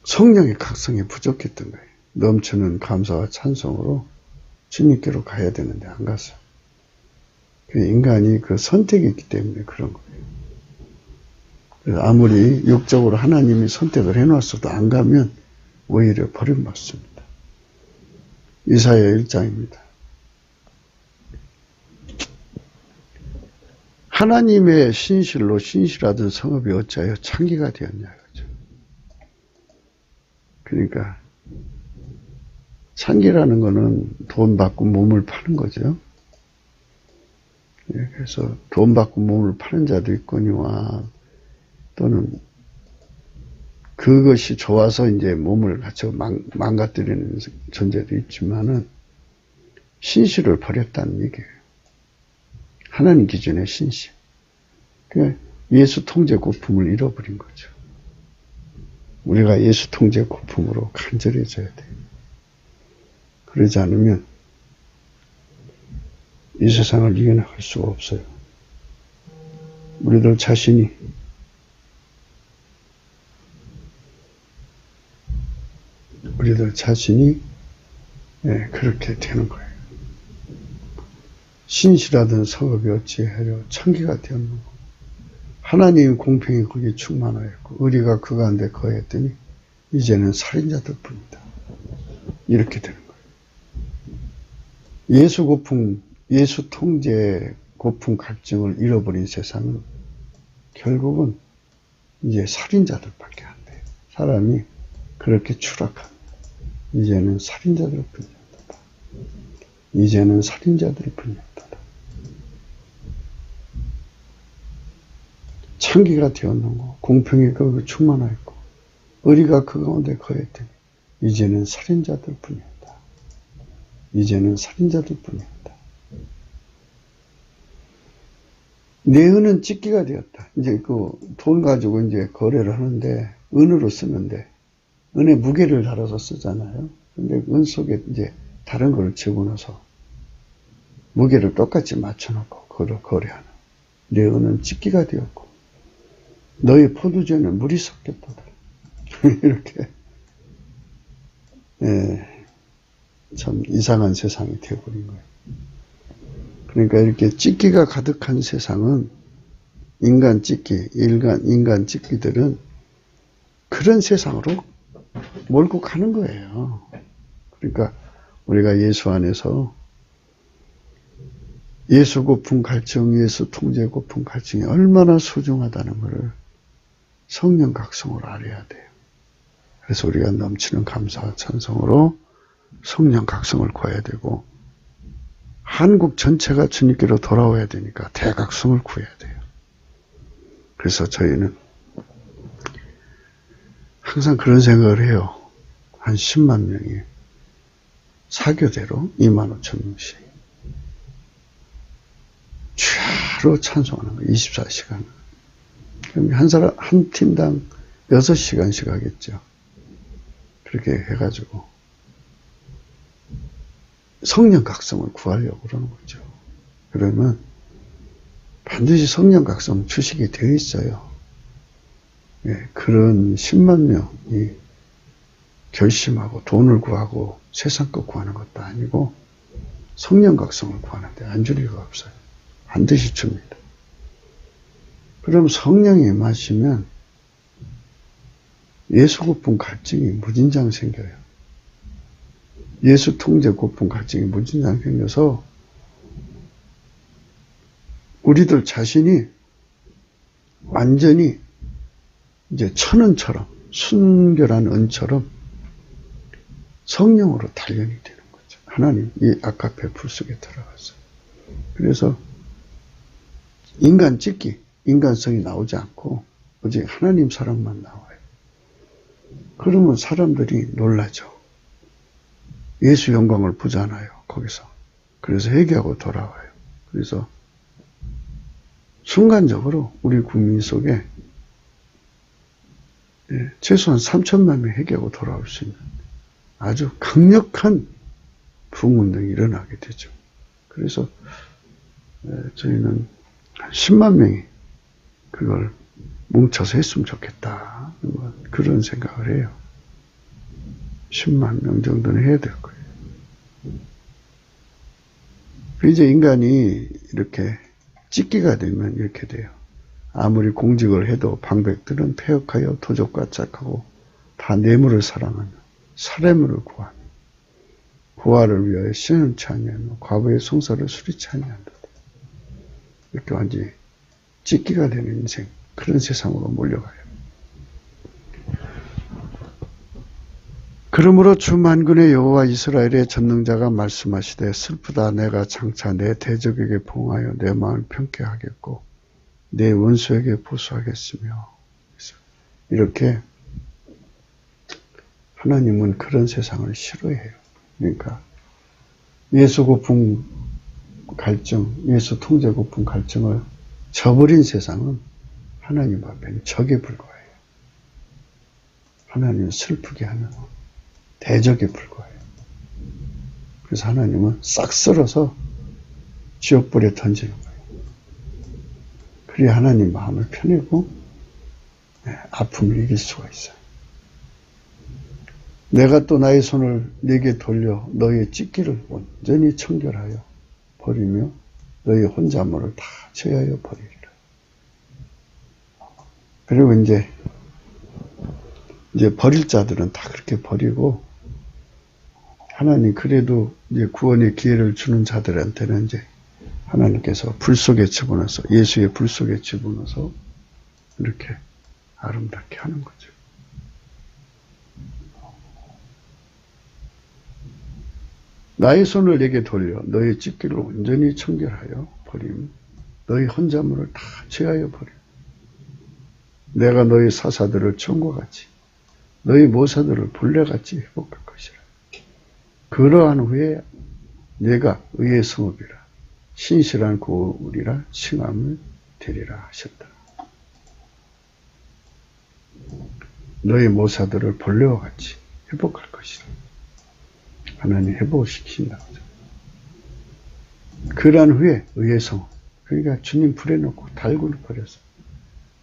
성령의 각성이 부족했던 거예요. 넘치는 감사와 찬송으로 주님께로 가야 되는데 안 갔어요. 인간이 그 선택이 있기 때문에 그런 거예요. 그래서 아무리 육적으로 하나님이 선택을 해놨어도 안 가면 오히려 버림받습니다. 이사야 1장입니다. 하나님의 신실로 신실하던 성읍이 어찌하여 창기가 되었냐 이거죠. 그러니까 창기라는 거는 돈 받고 몸을 파는 거죠. 그래서 돈 받고 몸을 파는 자도 있거니와 또는 그것이 좋아서 이제 몸을 갖춰 망가뜨리는 존재도 있지만은 신실을 버렸다는 얘기예요. 하나님 기준의 신실. 그러니까 예수 통제 고품을 잃어버린 거죠. 우리가 예수 통제 고품으로 간절해져야 돼요. 그러지 않으면 이 세상을 이겨나갈 수가 없어요. 우리들 자신이 그렇게 되는 거예요. 신실하던 성읍이 어찌하여 창기가 되었는고 하나님 공평이 거기에 충만하였고 의리가 그 가운데 거했더니 이제는 살인자들 뿐이다. 이렇게 되는 거예요. 예수 고품, 예수 통제 고품 갈증을 잃어버린 세상은 결국은 이제 살인자들밖에 안 돼요. 사람이 그렇게 추락합니다. 이제는 살인자들 뿐이었다. 이제는 살인자들 뿐이었다. 창기가 되었는고 공평이 그 충만하였고 의리가 그 가운데 거했더니 이제는 살인자들 뿐이었다. 이제는 살인자들 뿐이었다. 내 은은 찢기가 되었다. 이제 그 돈 가지고 이제 거래를 하는데 은으로 쓰는데 은에 무게를 달아서 쓰잖아요. 근데 은 속에 이제 다른 걸 집어넣어서 무게를 똑같이 맞춰놓고 거래하는 내 은은 찢기가 되었고 너의 포도주에는 물이 섞였다. 이렇게 참 이상한 세상이 되어버린 거예요. 그러니까 이렇게 찢기가 가득한 세상은 인간 찢기들은 그런 세상으로 몰고 가는 거예요. 그러니까 우리가 예수 안에서 예수 고품 갈증, 예수 통제 고품 갈증이 얼마나 소중하다는 것을 성령 각성으로 알아야 돼요. 그래서 우리가 넘치는 감사와 찬송으로 성령 각성을 구해야 되고 한국 전체가 주님께로 돌아와야 되니까 대각성을 구해야 돼요. 그래서 저희는 항상 그런 생각을 해요. 한 10만 명이 사교대로 25,000명씩 주야로 찬송하는 거예요. 24시간. 그럼 한 팀당 6시간씩 하겠죠. 그렇게 해가지고 성령 각성을 구하려고 그러는 거죠. 그러면 반드시 성령 각성 주식이 되어 있어요. 그런 10만 명이 결심하고 돈을 구하고 세상 것 구하는 것도 아니고 성령 각성을 구하는데 안 줄 리가 없어요. 반드시 줍니다. 그럼 성령이 임하시면 예수 고품 갈증이 무진장 생겨요. 예수 통제 고품 갈증이 무진장 생겨서 우리들 자신이 완전히 이제 천은처럼 순결한 은처럼 성령으로 단련이 되는 거죠. 하나님 이 아카페 불 속에 들어가서. 그래서 인간 찍기, 인간성이 나오지 않고 오직 하나님 사랑만 나와요. 그러면 사람들이 놀라죠. 예수 영광을 보잖아요. 거기서. 그래서 회개하고 돌아와요. 그래서 순간적으로 우리 국민 속에 최소한 3천만 명이 회개하고 돌아올 수 있는 아주 강력한 부흥운동이 일어나게 되죠. 그래서 저희는 한 10만 명이 그걸 뭉쳐서 했으면 좋겠다. 그런 생각을 해요. 10만 명 정도는 해야 될 거예요. 이제 인간이 이렇게 찢기가 되면 이렇게 돼요. 아무리 공직을 해도 방백들은 폐역하여 도적과 짝하고 다 뇌물을 사랑하며 사례물을 구하며 부활을 위하여 신을 찬양하며 과거의 송사를 수리치 아니한다. 이렇게 완전히 찢기가 되는 인생, 그런 세상으로 몰려가요. 그러므로 주 만군의 여호와 이스라엘의 전능자가 말씀하시되 슬프다. 내가 장차 내 대적에게 봉하여 내 마음을 편케 하겠고 내 원수에게 보수하겠으며. 이렇게 하나님은 그런 세상을 싫어해요. 그러니까 예수 고품 갈증, 예수 통제 고품 갈증을 저버린 세상은 하나님 앞에는 적에 불과해요. 하나님은 슬프게 하는 대적에 불과해요. 그래서 하나님은 싹 쓸어서 지옥불에 던지는 거예요. 그래야 하나님 마음을 편하고 아픔을 이길 수가 있어요. 내가 또 나의 손을 네게 돌려 너의 찢기를 온전히 청결하여 버리며 너의 혼자물을 다 제하여 버리리라. 그리고 이제 버릴 자들은 다 그렇게 버리고 하나님 그래도 이제 구원의 기회를 주는 자들한테는 이제 하나님께서 불 속에 집어넣어서 예수의 불 속에 집어넣어서 이렇게 아름답게 하는 거죠. 나의 손을 내게 돌려 너의 찢기를 온전히 청결하여 버리며 너의 헌자물을 다 제하여 버려. 내가 너의 사사들을 청과 같이 너희 모사들을 본래같이 회복할 것이라. 그러한 후에 내가 의의 성읍이라 신실한 고울이라 칭함을 되리라 하셨다. 너희 모사들을 본래와 같이 회복할 것이라. 하나님 회복시키신다고. 그러한 후에 의의 성읍, 그러니까 주님 불에 넣고 달구를 버려서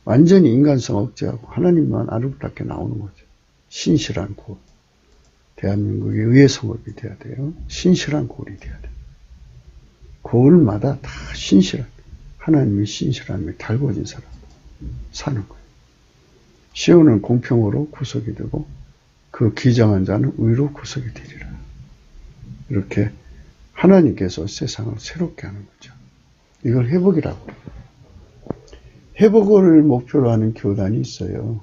완전히 인간성 억제하고 하나님만 아름답게 나오는 거죠. 신실한 고울. 대한민국의 의의 성읍이 돼야 돼요. 신실한 고울이 돼야 돼요. 고울마다 다 신실한, 하나님의 신실함이 달궈진 사람 사는 거예요. 시온은 공평으로 구속이 되고 그 기정한 자는 의로 구속이 되리라. 이렇게 하나님께서 세상을 새롭게 하는 거죠. 이걸 회복이라고. 회복을 목표로 하는 교단이 있어요.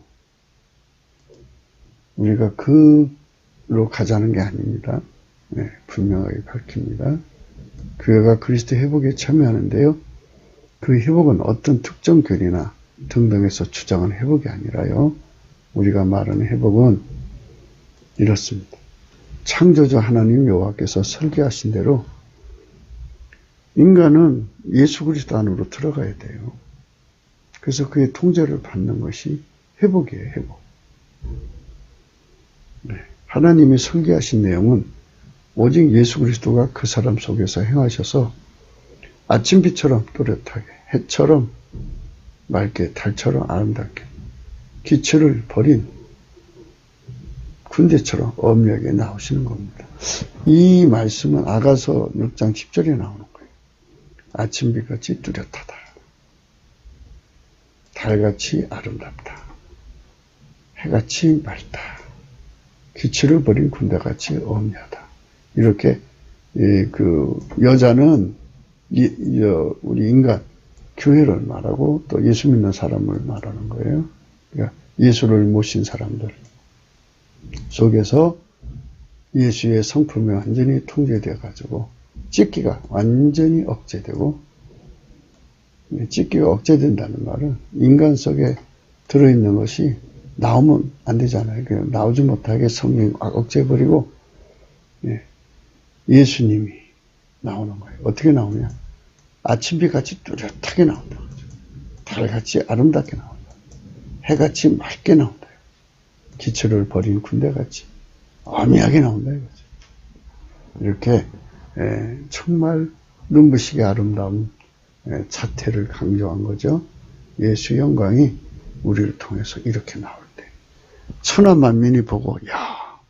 우리가 그로 가자는 게 아닙니다. 네, 분명하게 밝힙니다. 교회가 그리스도 회복에 참여하는데요. 그 회복은 어떤 특정 교리나 등등에서 주장하는 회복이 아니라요. 우리가 말하는 회복은 이렇습니다. 창조주 하나님 여호와께서 설계하신 대로 인간은 예수 그리스도 안으로 들어가야 돼요. 그래서 그의 통제를 받는 것이 회복이에요. 회복. 네. 하나님이 설계하신 내용은 오직 예수 그리스도가 그 사람 속에서 행하셔서 아침빛처럼 또렷하게, 해처럼 맑게, 달처럼 아름답게 기초를 버린 군대처럼 엄하게 나오시는 겁니다. 이 말씀은 아가서 6장 10절에 나오는 거예요. 아침빛같이 뚜렷하다. 달같이 아름답다. 해같이 맑다. 기초를 버린 군대같이 엄하다. 이렇게 여자는 우리 인간 교회를 말하고 또 예수 믿는 사람을 말하는 거예요. 그러니까 예수를 모신 사람들 속에서 예수의 성품이 완전히 통제되어 가지고 찢기가 완전히 억제되고, 찢기가 억제된다는 말은 인간 속에 들어있는 것이 나오면 안 되잖아요. 그냥 나오지 못하게 성령이 억제해버리고 예수님이 나오는 거예요. 어떻게 나오냐? 아침비같이 뚜렷하게 나온다. 달같이 아름답게 나온다. 해같이 맑게 나온다. 기초를 버린 군대같이 어미하게 나온다 이거죠. 이렇게 정말 눈부시게 아름다운 자태를 강조한 거죠. 예수 영광이 우리를 통해서 이렇게 나올 때 천하 만민이 보고 야,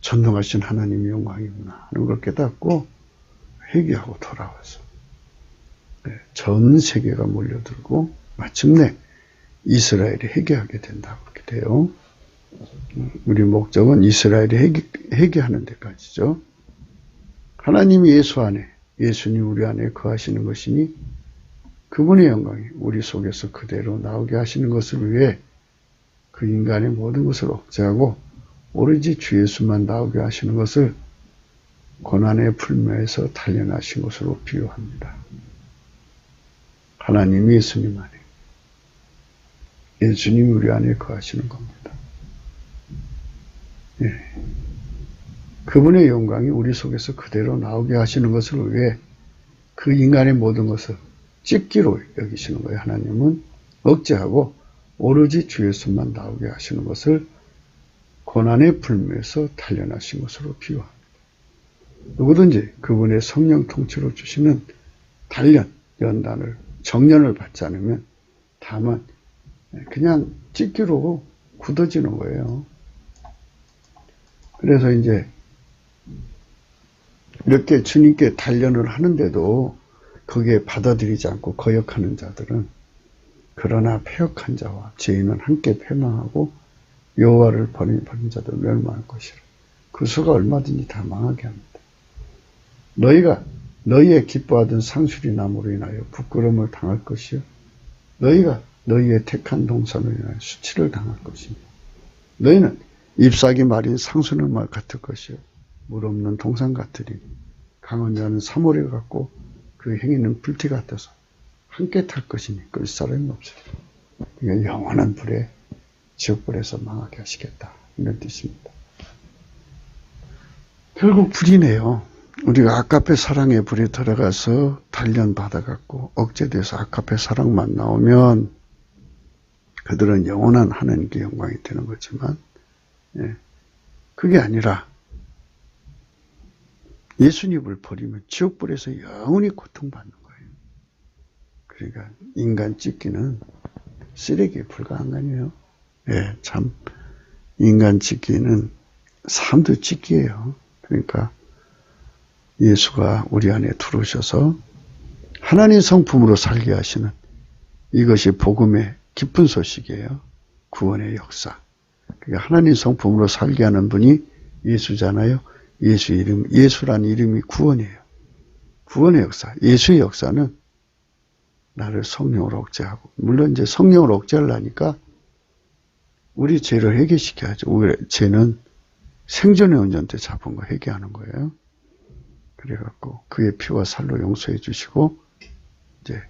전능하신 하나님의 영광이구나 하는 걸 깨닫고 회개하고 돌아와서 전 세계가 몰려들고 마침내 이스라엘이 회개하게 된다고 그렇게 돼요. 우리 목적은 이스라엘이 회개하는 데까지죠. 하나님이 예수 안에, 예수님 우리 안에 거하시는 것이니 그분의 영광이 우리 속에서 그대로 나오게 하시는 것을 위해 그 인간의 모든 것을 억제하고 오로지 주 예수만 나오게 하시는 것을 고난의 풀매에서 단련하신 것으로 비유합니다. 하나님 예수님 안에, 예수님 우리 안에 거하시는 겁니다. 그분의 영광이 우리 속에서 그대로 나오게 하시는 것을 위해 그 인간의 모든 것을 찢기로 여기시는 거예요. 하나님은 억제하고 오로지 주 예수만 나오게 하시는 것을 고난의 불매에서 단련하신 것으로 비유합니다. 누구든지 그분의 성령 통치로 주시는 단련, 연단을, 정련을 받지 않으면 다만 그냥 찢기로 굳어지는 거예요. 그래서 이제 이렇게 주님께 단련을 하는데도 거기에 받아들이지 않고 거역하는 자들은 그러나 패역한 자와 죄인은 함께 패망하고 여호와를 버린 자들 멸망할 것이라. 그 수가 얼마든지 다 망하게 합니다. 너희가 너희의 기뻐하던 상수리 나무로 인하여 부끄러움을 당할 것이요 너희가 너희의 택한 동산으로 인하여 수치를 당할 것이며 너희는 잎사귀 말인 상수는 같을 것이요 물 없는 동산 같으리니 강한 자는 사모리 같고 그 행위는 불티 같아서 함께 탈 것이니 끌 사람이 없으리라. 그러니까 영원한 불에 지옥불에서 망하게 하시겠다 이런 뜻입니다. 결국 불이네요. 우리가 아까페 사랑의 불에 들어가서 단련받아갖고 억제돼서 아까페 사랑만 나오면 그들은 영원한 하나님께 영광이 되는 거지만 그게 아니라 예수님을 버리면 지옥불에서 영원히 고통받는 거예요. 그러니까 인간 찢기는 쓰레기에 불과한 거 아니에요. 참 인간 찢기는 삶도 찢기예요. 그러니까 예수가 우리 안에 들어오셔서 하나님 성품으로 살게 하시는 이것이 복음의 기쁜 소식이에요. 구원의 역사. 그러니까 하나님 성품으로 살게 하는 분이 예수잖아요. 예수 이름, 예수라는 이름이 구원이에요. 구원의 역사. 예수의 역사는 나를 성령으로 억제하고, 물론 이제 성령으로 억제하려니까 우리 죄를 해결시켜야죠. 우리 죄는 생존의 온전 때 잡은 거 해결하는 거예요. 그래갖고 그의 피와 살로 용서해 주시고 이제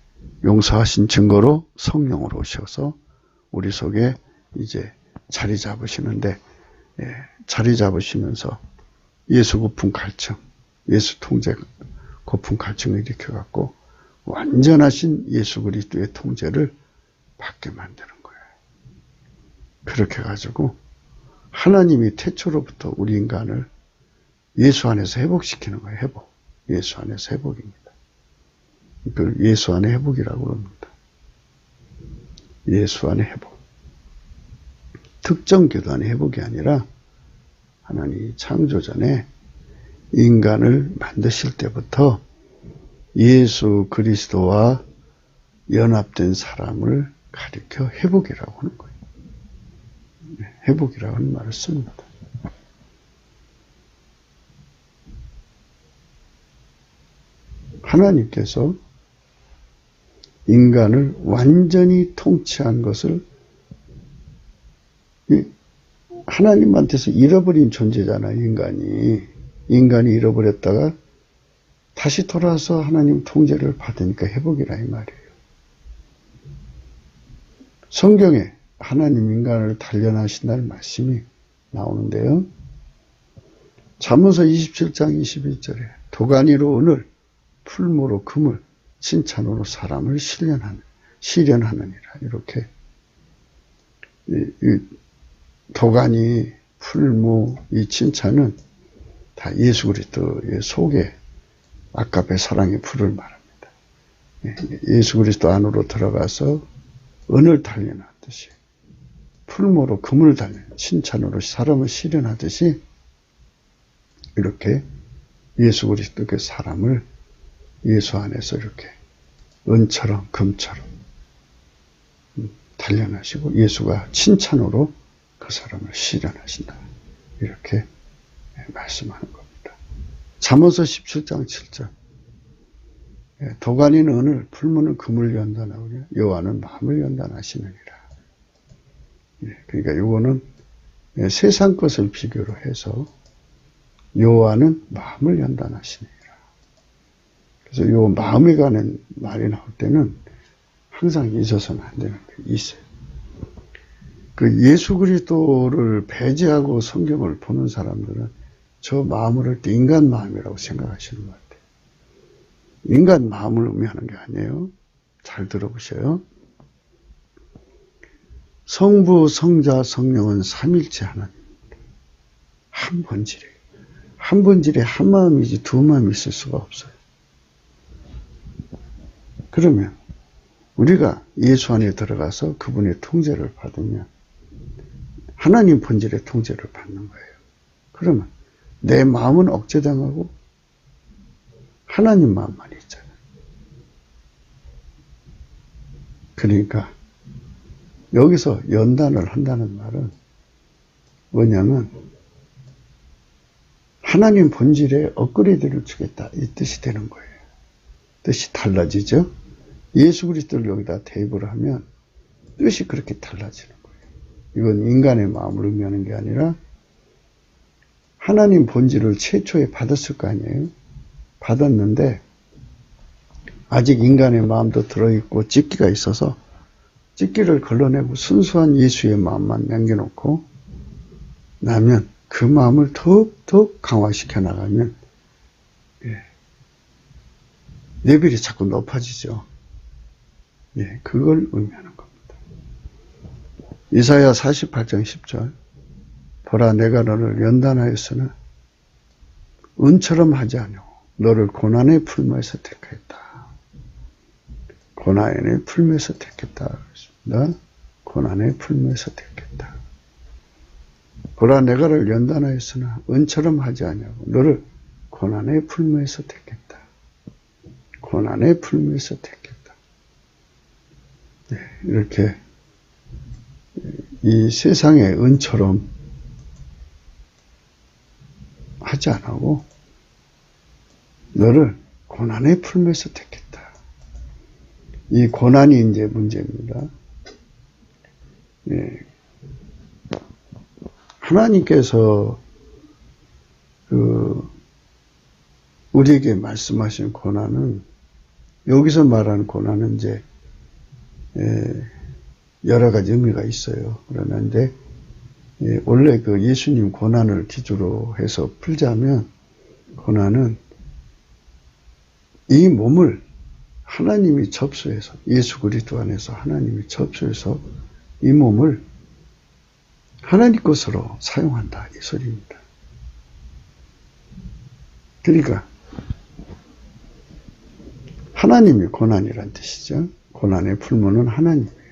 용서하신 증거로 성령으로 오셔서 우리 속에 이제 자리 잡으시는데 자리 잡으시면서 예수 고품 갈증, 예수 통제 고품 갈증을 일으켜갖고 완전하신 예수 그리스도의 통제를 받게 만드는 거예요. 그렇게 해가지고 하나님이 태초로부터 우리 인간을 예수 안에서 회복시키는 거예요. 회복. 예수 안에서 회복입니다. 이걸 예수 안의 회복이라고 합니다. 예수 안의 회복. 특정 교단의 회복이 아니라 하나님이 창조전에 인간을 만드실 때부터 예수 그리스도와 연합된 사람을 가리켜 회복이라고 하는 거예요. 회복이라고 하는 말을 씁니다. 하나님께서 인간을 완전히 통치한 것을 하나님한테서 잃어버린 존재잖아요, 인간이. 인간이 잃어버렸다가 다시 돌아와서 하나님 통제를 받으니까 회복이라 이 말이에요. 성경에 하나님 인간을 단련하신다는 말씀이 나오는데요. 잠언서 27장 21절에 도가니로 은을, 풀무로 금을, 칭찬으로 사람을 시련하느니라. 이렇게 이 도가니, 풀무, 이 칭찬은 다 예수 그리스도의 속에 아까의 사랑의 불을 말합니다. 예수 그리스도 안으로 들어가서 은을 단련하듯이, 풀무로 금을 단련, 칭찬으로 사람을 시련하듯이 이렇게 예수 그리스도의 사람을 예수 안에서 이렇게 은처럼 금처럼 단련하시고 예수가 칭찬으로 그 사람을 시련하신다. 이렇게 말씀하는 겁니다. 잠언서 17장 7절 도가니는 은을, 풀무는 금을 연단하오며 여호와는 마음을 연단하시느니라. 그러니까 이거는 세상 것을 비교로 해서 여호와는 마음을 연단하시느니라. 그래서 요 마음에 관한 말이 나올 때는 항상 잊어서는 안 되는 게 있어요. 그 예수 그리스도를 배제하고 성경을 보는 사람들은 저 마음을 할 때 인간 마음이라고 생각하시는 것 같아요. 인간 마음을 의미하는 게 아니에요. 잘 들어보셔요. 성부, 성자, 성령은 삼일체 하나님입니다. 한 본질이에요. 한 본질에 한 마음이지 두 마음이 있을 수가 없어요. 그러면 우리가 예수 안에 들어가서 그분의 통제를 받으면 하나님 본질의 통제를 받는 거예요. 그러면 내 마음은 억제당하고 하나님 마음만 있잖아요. 그러니까 여기서 연단을 한다는 말은 뭐냐면 하나님 본질에 업그레이드를 주겠다 이 뜻이 되는 거예요. 뜻이 달라지죠. 예수 그리스도를 여기다 대입을 하면 뜻이 그렇게 달라지는 거예요. 이건 인간의 마음을 의미하는 게 아니라 하나님 본질을 최초에 받았을 거 아니에요. 받았는데 아직 인간의 마음도 들어있고 찢기가 있어서 찢기를 걸러내고 순수한 예수의 마음만 남겨놓고 나면 그 마음을 더욱 강화시켜 나가면 레벨이 자꾸 높아지죠. 그걸 의미하는 겁니다. 이사야 48장 10절 보라 내가 너를 연단하였으나 은처럼 하지 아니하고 너를 고난의 풀무에서 택했다. 고난의 풀무에서 택했다. 그렇습니다. 고난의 풀무에서 택했다. 보라 내가 너를 연단하였으나 은처럼 하지 아니하고 너를 고난의 풀무에서 택했다. 고난의 풀무에서 택했다. 이렇게 이 세상의 은처럼 하지 않고 너를 고난의 풀무에서 택했다. 이 고난이 이제 문제입니다. 하나님께서 우리에게 말씀하신 고난은 여기서 말하는 고난은 이제 여러 가지 의미가 있어요. 그러는데 원래 그 예수님 고난을 기초로 해서 풀자면 고난은 이 몸을 하나님이 접수해서 예수 그리스도 안에서 하나님이 접수해서 이 몸을 하나님 것으로 사용한다 이 소리입니다. 그러니까 하나님이 고난이란 뜻이죠. 고난의 풀무는 하나님이에요.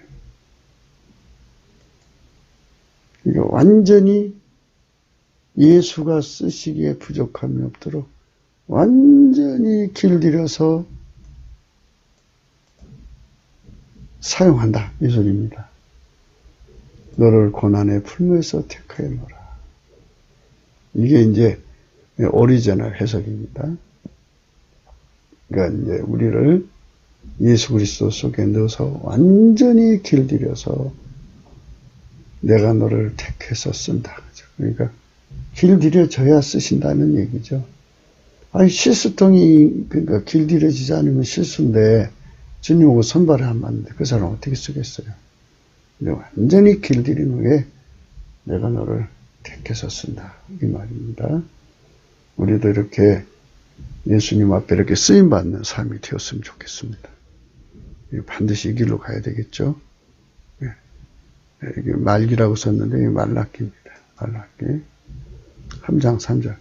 그러니까 완전히 예수가 쓰시기에 부족함이 없도록 완전히 길들여서 사용한다 이 소리입니다. 너를 고난의 풀무에서 택하였노라. 이게 이제 오리지널 해석입니다. 그러니까 이제 우리를 예수 그리스도 속에 넣어서 완전히 길들여서 내가 너를 택해서 쓴다. 그러니까 길들여져야 쓰신다는 얘기죠. 아니 실수통이 그러니까 길들여지지 않으면 실수인데 주님하고 선발을 하면 안 돼. 그 사람 어떻게 쓰겠어요? 완전히 길들인 후에 내가 너를 택해서 쓴다. 이 말입니다. 우리도 이렇게 예수님 앞에 이렇게 쓰임받는 삶이 되었으면 좋겠습니다. 반드시 이 길로 가야 되겠죠. 이게 말기라고 썼는데 말라기입니다. 말라기 3장 3절.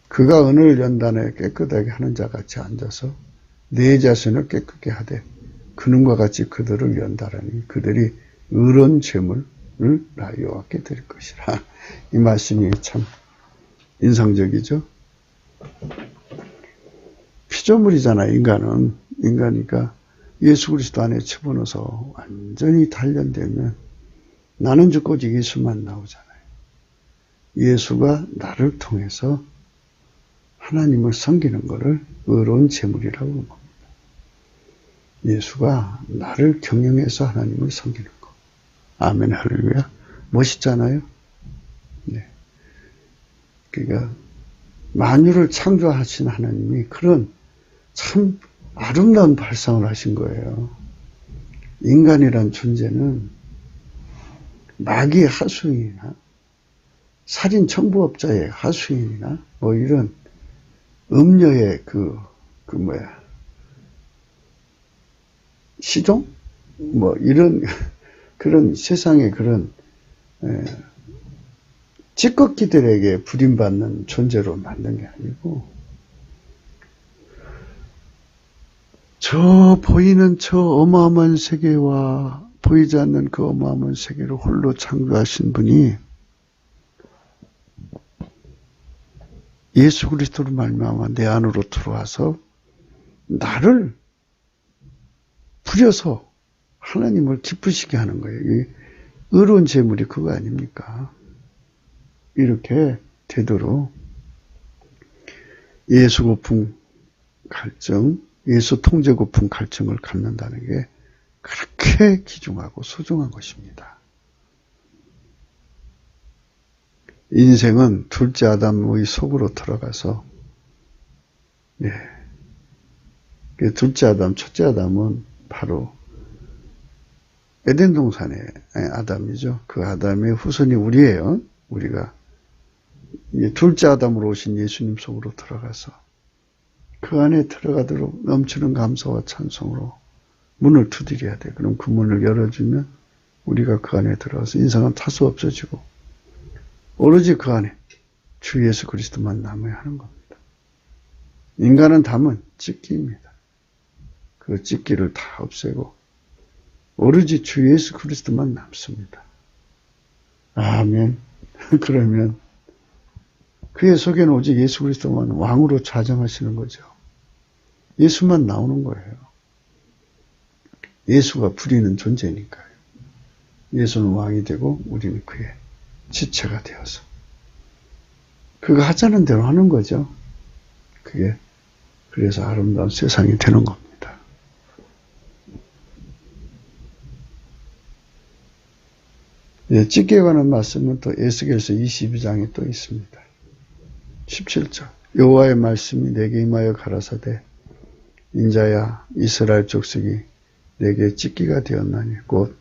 그가 은을 연단에 깨끗하게 하는 자 같이 앉아서 내 자신을 깨끗게 하되 그놈과 같이 그들을 연달하니 그들이 의로운 제물을 나 여호와께 드릴 것이라. 이 말씀이 참 인상적이죠. 피조물이잖아. 인간이니까 예수 그리스도 안에 집어넣어서 완전히 단련되면 나는 죽고 오직 예수만 나오잖아요. 예수가 나를 통해서 하나님을 섬기는 것을 의로운 제물이라고 봅니다. 예수가 나를 경영해서 하나님을 섬기는 것. 아멘 할렐루야. 멋있잖아요. 네. 그러니까 만유를 창조하신 하나님이 그런 참 아름다운 발상을 하신 거예요. 인간이란 존재는 마귀의 하수인이나 살인 청부업자의 하수인이나 뭐 이런 음녀의 시종? 뭐 이런 그런 세상의 그런 찌꺼기들에게 부림받는 존재로 만든 게 아니고 저 보이는 저 어마어마한 세계와 보이지 않는 그 어마어마한 세계를 홀로 창조하신 분이 예수 그리스도로 말미암아 내 안으로 들어와서 나를 부려서 하나님을 기쁘시게 하는 거예요. 이 의로운 제물이 그거 아닙니까? 이렇게 되도록 예수 고품 갈증, 예수 통제 고품 갈증을 갖는다는 게 그렇게 귀중하고 소중한 것입니다. 인생은 둘째 아담의 속으로 들어가서 둘째 아담, 첫째 아담은 바로 에덴 동산의 아담이죠. 그 아담의 후손이 우리예요. 우리가 둘째 아담으로 오신 예수님 속으로 들어가서 그 안에 들어가도록 넘치는 감사와 찬송으로 문을 두드려야 돼. 그럼 그 문을 열어주면 우리가 그 안에 들어가서 인생은 타수 없어지고 오로지 그 안에 주 예수 그리스도만 남아야 하는 겁니다. 인간은 담은 찢기입니다. 그 찢기를 다 없애고 오로지 주 예수 그리스도만 남습니다. 아멘. 그러면 그의 속에는 오직 예수 그리스도만 왕으로 좌정하시는 거죠. 예수만 나오는 거예요. 예수가 부리는 존재니까요. 예수는 왕이 되고 우리는 그의 지체가 되어서 그가 하자는 대로 하는 거죠. 그게 그래서 아름다운 세상이 되는 겁니다. 찢기에 관한 말씀은 또 에스겔서 22장에 또 있습니다. 17절 여호와의 말씀이 내게 임하여 가라사대 인자야 이스라엘 족속이 내게 찢기가 되었나니 곧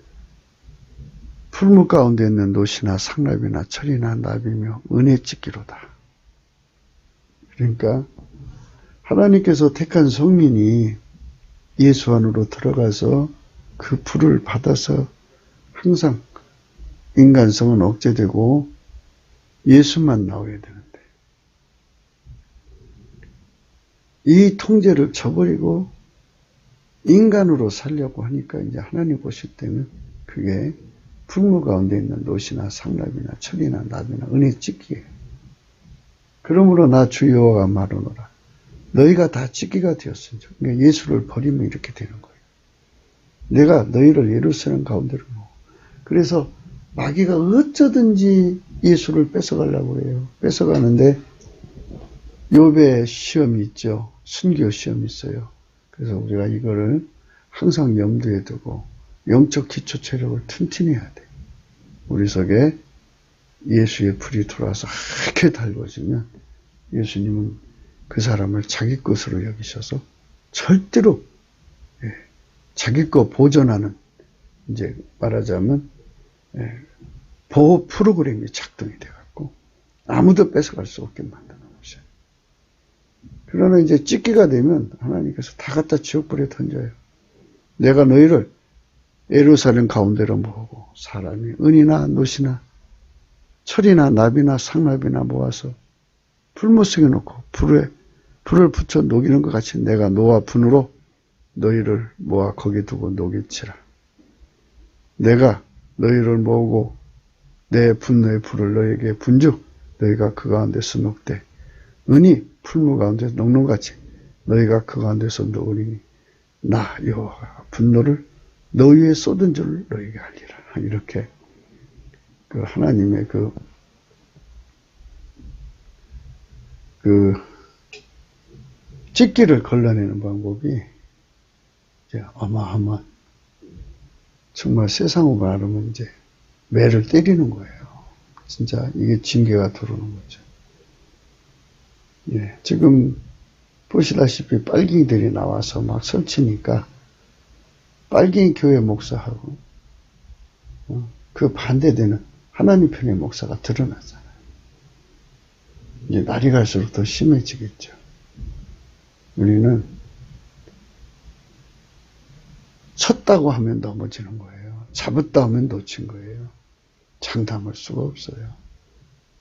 풀무 가운데 있는 노시나 상납이나 철이나 나비며 은혜 찢기로다. 그러니까 하나님께서 택한 성민이 예수 안으로 들어가서 그 불을 받아서 항상 인간성은 억제되고 예수만 나와야 되는데 이 통제를 저버리고 인간으로 살려고 하니까 이제 하나님 보실 때는 그게 풀무 가운데 있는 노시나 상납이나 철이나 나비나 은혜 찢기예요. 그러므로 나 주 여호와가 말하노라. 너희가 다 찢기가 되었으니 그러니까 예수를 버리면 이렇게 되는 거예요. 내가 너희를 예루살렘 가운데로 놓고 그래서 마귀가 어쩌든지 예수를 뺏어가려고 해요. 뺏어가는데 욥의 시험이 있죠. 순교 시험이 있어요. 그래서 우리가 이거를 항상 염두에 두고 영적 기초 체력을 튼튼히 해야 돼요. 우리 속에 예수의 불이 들어와서 하얗게 달궈지면 예수님은 그 사람을 자기 것으로 여기셔서 절대로 자기 거 보존하는, 이제 말하자면 보호 프로그램이 작동이 돼갖고 아무도 뺏어갈 수 없게 만드는 것이에요. 그러나 이제 찢기가 되면 하나님께서 다 갖다 지옥불에 던져요. 내가 너희를 예루살렘 가운데로 모으고 사람이 은이나 노시나 철이나 납이나 상납이나 모아서 불못속에 놓고 불을 붙여 녹이는 것 같이 내가 노와 분으로 너희를 모아 거기 두고 녹일지라. 내가 너희를 모으고 내 분노의 불을 너희에게 분즉 너희가 그 가운데서 녹되 은이 풀무 가운데서 녹는 것 같이 너희가 그 가운데서 녹으리니 나 여호와가 분노를 너희 위에 쏟은 줄 너희에게 알리라. 이렇게 그 하나님의 그 찢기를 걸러내는 방법이 이제 어마어마한, 정말 세상으로 말하면 이제 매를 때리는 거예요. 진짜 이게 징계가 들어오는 거죠. 예, 지금 보시다시피 빨갱이들이 나와서 막 설치니까 빨갱이 교회 목사하고 그 반대되는 하나님 편의 목사가 드러나잖아요. 이제 날이 갈수록 더 심해지겠죠. 우리는 쳤다고 하면 넘어지는 거예요. 잡았다 하면 놓친 거예요. 장담할 수가 없어요.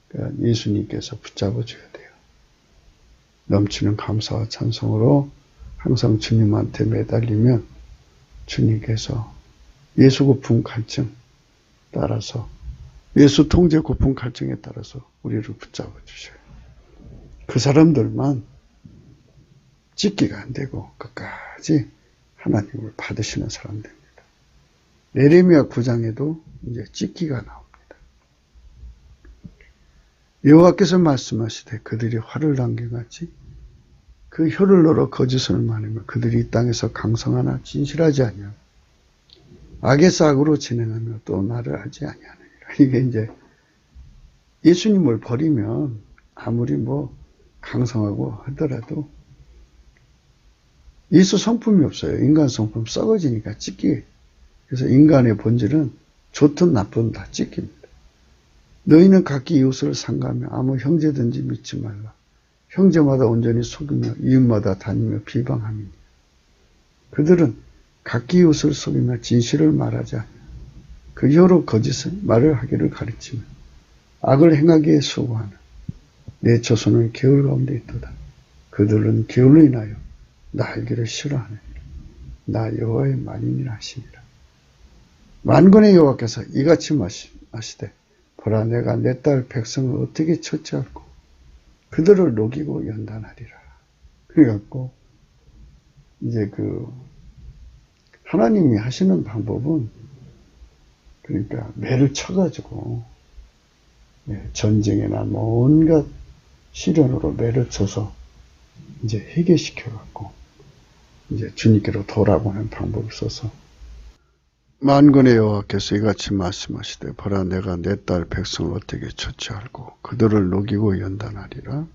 그러니까 예수님께서 붙잡아줘야 돼요. 넘치는 감사와 찬송으로 항상 주님한테 매달리면 주님께서 예수 고품 갈증 따라서, 예수 통제 고품 갈증에 따라서 우리를 붙잡아 주셔요. 그 사람들만 찢기가 안 되고 끝까지 하나님을 받으시는 사람들입니다. 예레미야 9장에도 이제 찢기가 나옵니다. 여호와께서 말씀하시되 그들이 활을 남겨같이 그 혀를 열어 거짓을 말하며 그들이 이 땅에서 강성하나 진실하지 아니하고 악에서 악으로 진행하며 또 나를 알지 아니하느니라. 이게 이제 예수님을 버리면 아무리 뭐 강성하고 하더라도 예수 성품이 없어요. 인간 성품 썩어지니까 찢기. 그래서 인간의 본질은 좋든 나쁘든 다 찢깁니다. 너희는 각기 이웃을 상가하며 아무 형제든지 믿지 말라. 형제마다 온전히 속이며 이웃마다 다니며 비방함이니. 그들은 각기 이웃을 속이며 진실을 말하지 않으며 그 혀로 거짓을 말을 하기를 가르치며 악을 행하기에 수고하는 내 조손은 게으르 가운데 있도다. 그들은 게을로 인하여 나 알기를 싫어하느니라. 나 여호와의 말이니라 하시니라. 만군의 여호와께서 이같이 마시되 보라 내가 내 딸 백성을 어떻게 처치할고 그들을 녹이고 연단하리라. 그래갖고 이제 하나님이 하시는 방법은 그러니까 매를 쳐가지고 전쟁이나 온갖 시련으로 매를 쳐서 이제 해결시켜갖고 이제 주님께로 돌아오는 방법을 써서 만군의 여호와께서 이같이 말씀하시되 보라 내가 내 딸 백성을 어떻게 처치하고 그들을 녹이고 연단하리라.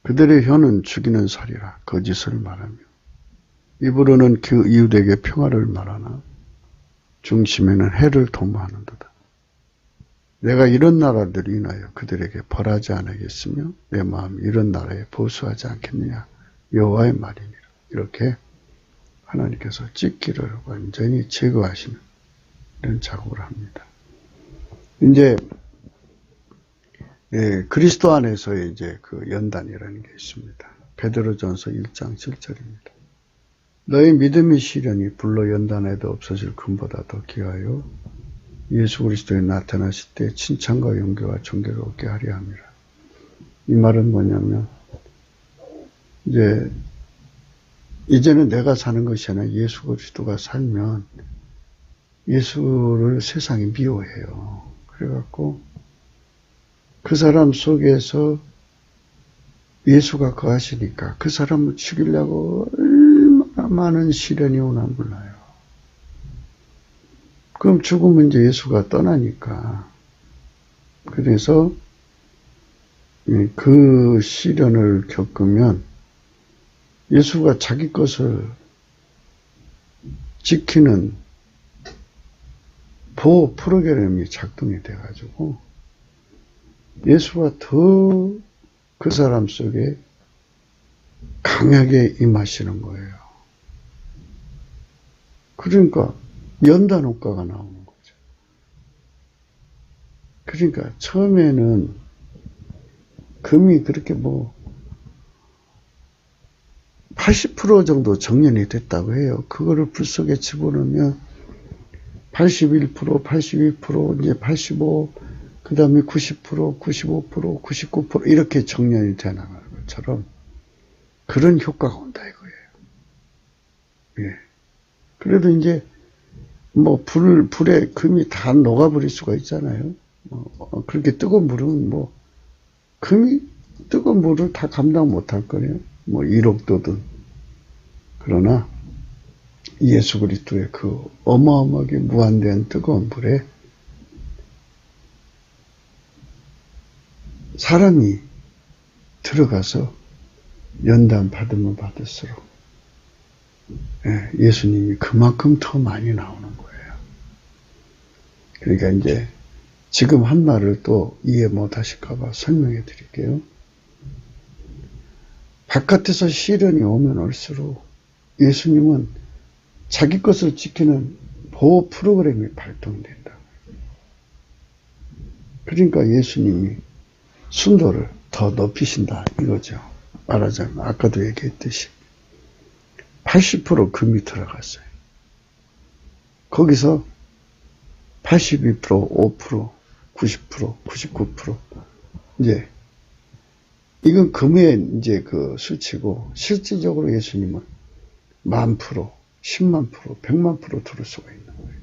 그들의 혀는 죽이는 살이라 거짓을 말하며 입으로는 그 이웃에게 평화를 말하나 중심에는 해를 도모하는도다. 내가 이런 나라들을 인하여 그들에게 벌하지 않겠으며 내 마음이 이런 나라에 보수하지 않겠느냐 여호와의 말이니라. 이렇게 하나님께서 찢기를 완전히 제거하시는 이런 작업을 합니다. 이제 그리스도 안에서의 이제 그 연단이라는 게 있습니다. 베드로전서 1장 7절입니다. 너희 믿음의 시련이 불로 연단해도 없어질 금보다 더 귀하여 예수 그리스도에 나타나실 때 칭찬과 용기와 존경을 얻게 하려 함이라. 이 말은 뭐냐면 이제는 내가 사는 것이 아니라 예수 그리스도가 살면 예수를 세상이 미워해요. 그래갖고 그 사람 속에서 예수가 거하시니까 그 사람을 죽이려고 얼마나 많은 시련이 오나 몰라요. 그럼 죽으면 이제 예수가 떠나니까. 그래서 그 시련을 겪으면 예수가 자기 것을 지키는 보호 프로그램이 작동이 돼가지고 예수가 더 그 사람 속에 강하게 임하시는 거예요. 그러니까 연단 효과가 나오는 거죠. 그러니까 처음에는 금이 그렇게 80% 정도 정년이 됐다고 해요. 그거를 불 속에 집어넣으면 81%, 82%, 이제 85%, 그 다음에 90%, 95%, 99% 이렇게 정년이 돼 나가는 것처럼 그런 효과가 온다 이거예요. 예. 그래도 이제 불에 금이 다 녹아버릴 수가 있잖아요. 그렇게 뜨거운 물은 금이 뜨거운 물을 다 감당 못할 거예요. 1억도든. 그러나 예수 그리스도의 그 어마어마하게 무한대한 뜨거운 불에 사람이 들어가서 연단 받으면 받을수록 예수님이 그만큼 더 많이 나오는 거예요. 그러니까 이제 지금 한 말을 또 이해 못 하실까봐 설명해 드릴게요. 바깥에서 시련이 오면 올수록 예수님은 자기 것을 지키는 보호 프로그램이 발동된다. 그러니까 예수님이 순도를 더 높이신다 이거죠. 말하자면 아까도 얘기했듯이 80% 금이 들어갔어요. 거기서 82%, 5%, 90%, 99% 이제 이건 금의 이제 그 수치고 실질적으로 예수님은 10,000%, 100,000%, 100,000% 들을 수가 있는 거예요.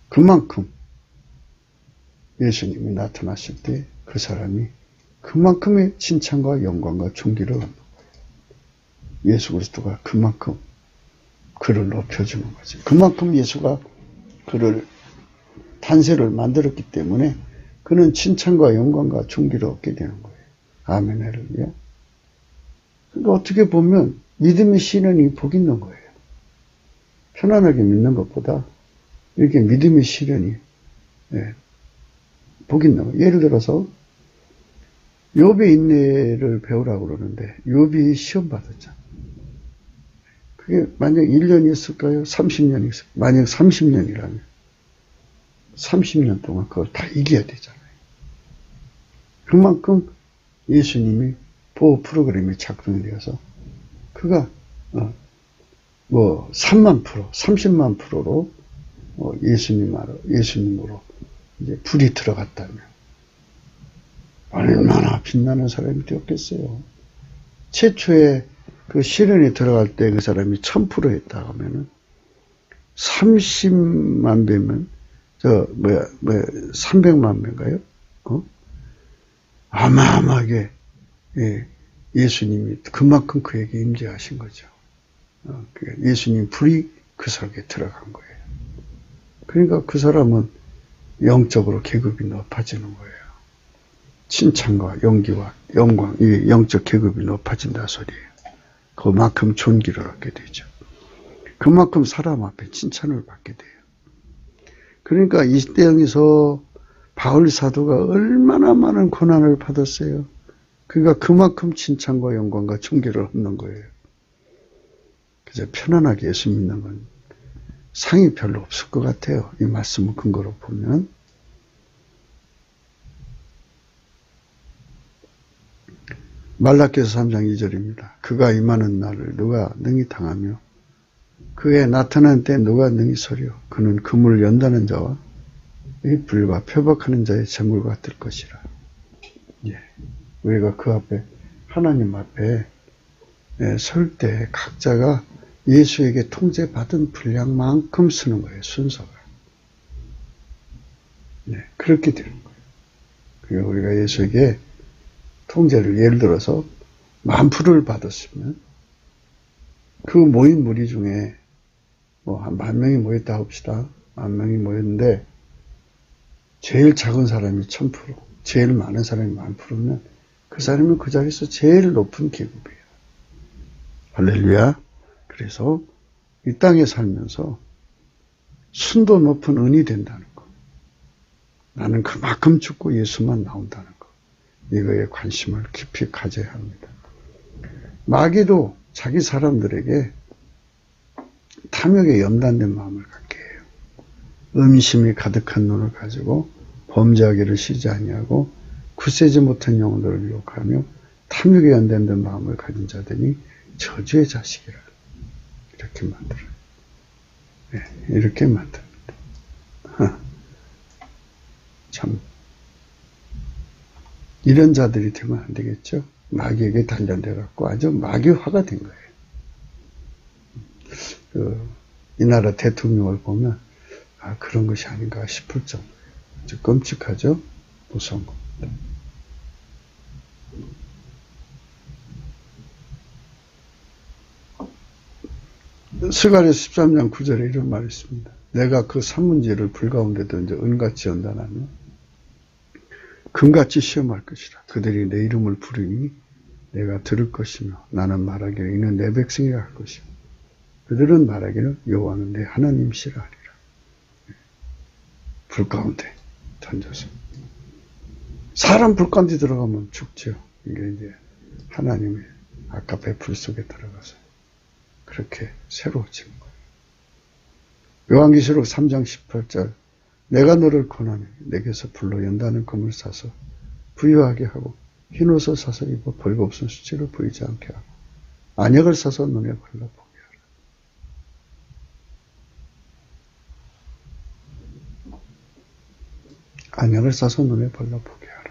그만큼 예수님이 나타났을 때 그 사람이 그만큼의 칭찬과 영광과 존귀를 얻는 거예요. 예수 그리스도가 그만큼 그를 높여주는 거죠. 그만큼 예수가 그를 탄생을 만들었기 때문에 그는 칭찬과 영광과 존귀를 얻게 되는 거예요. 아멘, 할렐루야. 그러니까 어떻게 보면 믿음의 시련이 복 있는 거예요. 편안하게 믿는 것보다 이렇게 믿음의 시련이 복 있는 거예요. 예를 들어서 욥의 인내를 배우라고 그러는데 욥이 시험 받았잖아요. 그게 만약 1년이 있을까요? 30년이 있을까요? 만약 30년이라면 30년 동안 그걸 다 이겨야 되잖아요. 그만큼 예수님이 보호 프로그램이 작동이 되어서 그가 3만 프로, 30만 프로로 예수님으로 이제 불이 들어갔다면 얼마나 빛나는 사람이 되었겠어요. 최초에 그 시련이 들어갈 때 그 사람이 1000% 했다 하면은 30만 배면 300만 배인가요? 어마어마하게 예수님이 그만큼 그에게 임재하신 거죠. 예수님 불이 그 속에 들어간 거예요. 그러니까 그 사람은 영적으로 계급이 높아지는 거예요. 칭찬과 연기와 영광, 이 영적 계급이 높아진다 소리예요. 그만큼 존귀를 얻게 되죠. 그만큼 사람 앞에 칭찬을 받게 돼요. 그러니까 이 때에서 바울 사도가 얼마나 많은 고난을 받았어요. 그러니까 그만큼 칭찬과 영광과 존귀를 얻는 거예요. 그래서 편안하게 예수 믿는 건 상이 별로 없을 것 같아요. 이 말씀을 근거로 보면. 말라기서 3장 2절입니다. 그가 임하는 날을 누가 능히 당하며 그의 나타난 때 누가 능히 서려. 그는 금을 연다는 자와 이 불과 표박하는 자의 재물 같을 것이라. 우리가 그 앞에 하나님 앞에 설 때 각자가 예수에게 통제받은 분량만큼 쓰는 거예요. 순서가. 그렇게 되는 거예요. 그리고 우리가 예수에게 통제를 예를 들어서 10,000%를 받았으면 그 모인 무리 중에 한 10,000명이 모였다 합시다. 10,000명이 모였는데 제일 작은 사람이 1000%, 제일 많은 사람이 10,000%면 그 사람이 그 자리에서 제일 높은 계급이에요. 할렐루야. 그래서 이 땅에 살면서 순도 높은 은이 된다는 거. 나는 그만큼 죽고 예수만 나온다는 거. 이거에 관심을 깊이 가져야 합니다. 마귀도 자기 사람들에게 탐욕에 연단된 마음을 갖게 해요. 음심이 가득한 눈을 가지고 범죄하기를 쉬지 아니하고 굳세지 못한 영혼들을 유혹하며 탐욕에 연단된 마음을 가진 자들이 저주의 자식이라 이렇게 만들어요. 네, 이렇게 만듭니다. 참 이런 자들이 되면 안 되겠죠. 마귀에게 단련돼 갖고 아주 마귀화가 된 거예요. 이 나라 대통령을 보면 그런 것이 아닌가 싶을 정도예요. 아주 끔찍하죠. 무서운 겁니다. 스가랴 13장 9절에 이런 말이 있습니다. 내가 그 산문지를 불 가운데도 이제 은같이 연단하며 금같이 시험할 것이라. 그들이 내 이름을 부르니 내가 들을 것이며 나는 말하기를 이는 내 백성이라 할 것이며 그들은 말하기를 여호와는 내 하나님이시라 하리라. 불 가운데 던져서 사람 불 가운데 들어가면 죽죠. 이게 이제 하나님의 아까 배풀 속에 들어가서 그렇게 새로워지는 거예요. 요한계시록 3장 18절 내가 너를 권하니 내게서 불로 연다는 금을 사서 부유하게 하고 흰옷을 사서 입어 벌거벗은 수치를 보이지 않게 하고 안약을 사서 눈에 발라 보게 하라. 안약을 사서 눈에 발라 보게 하라.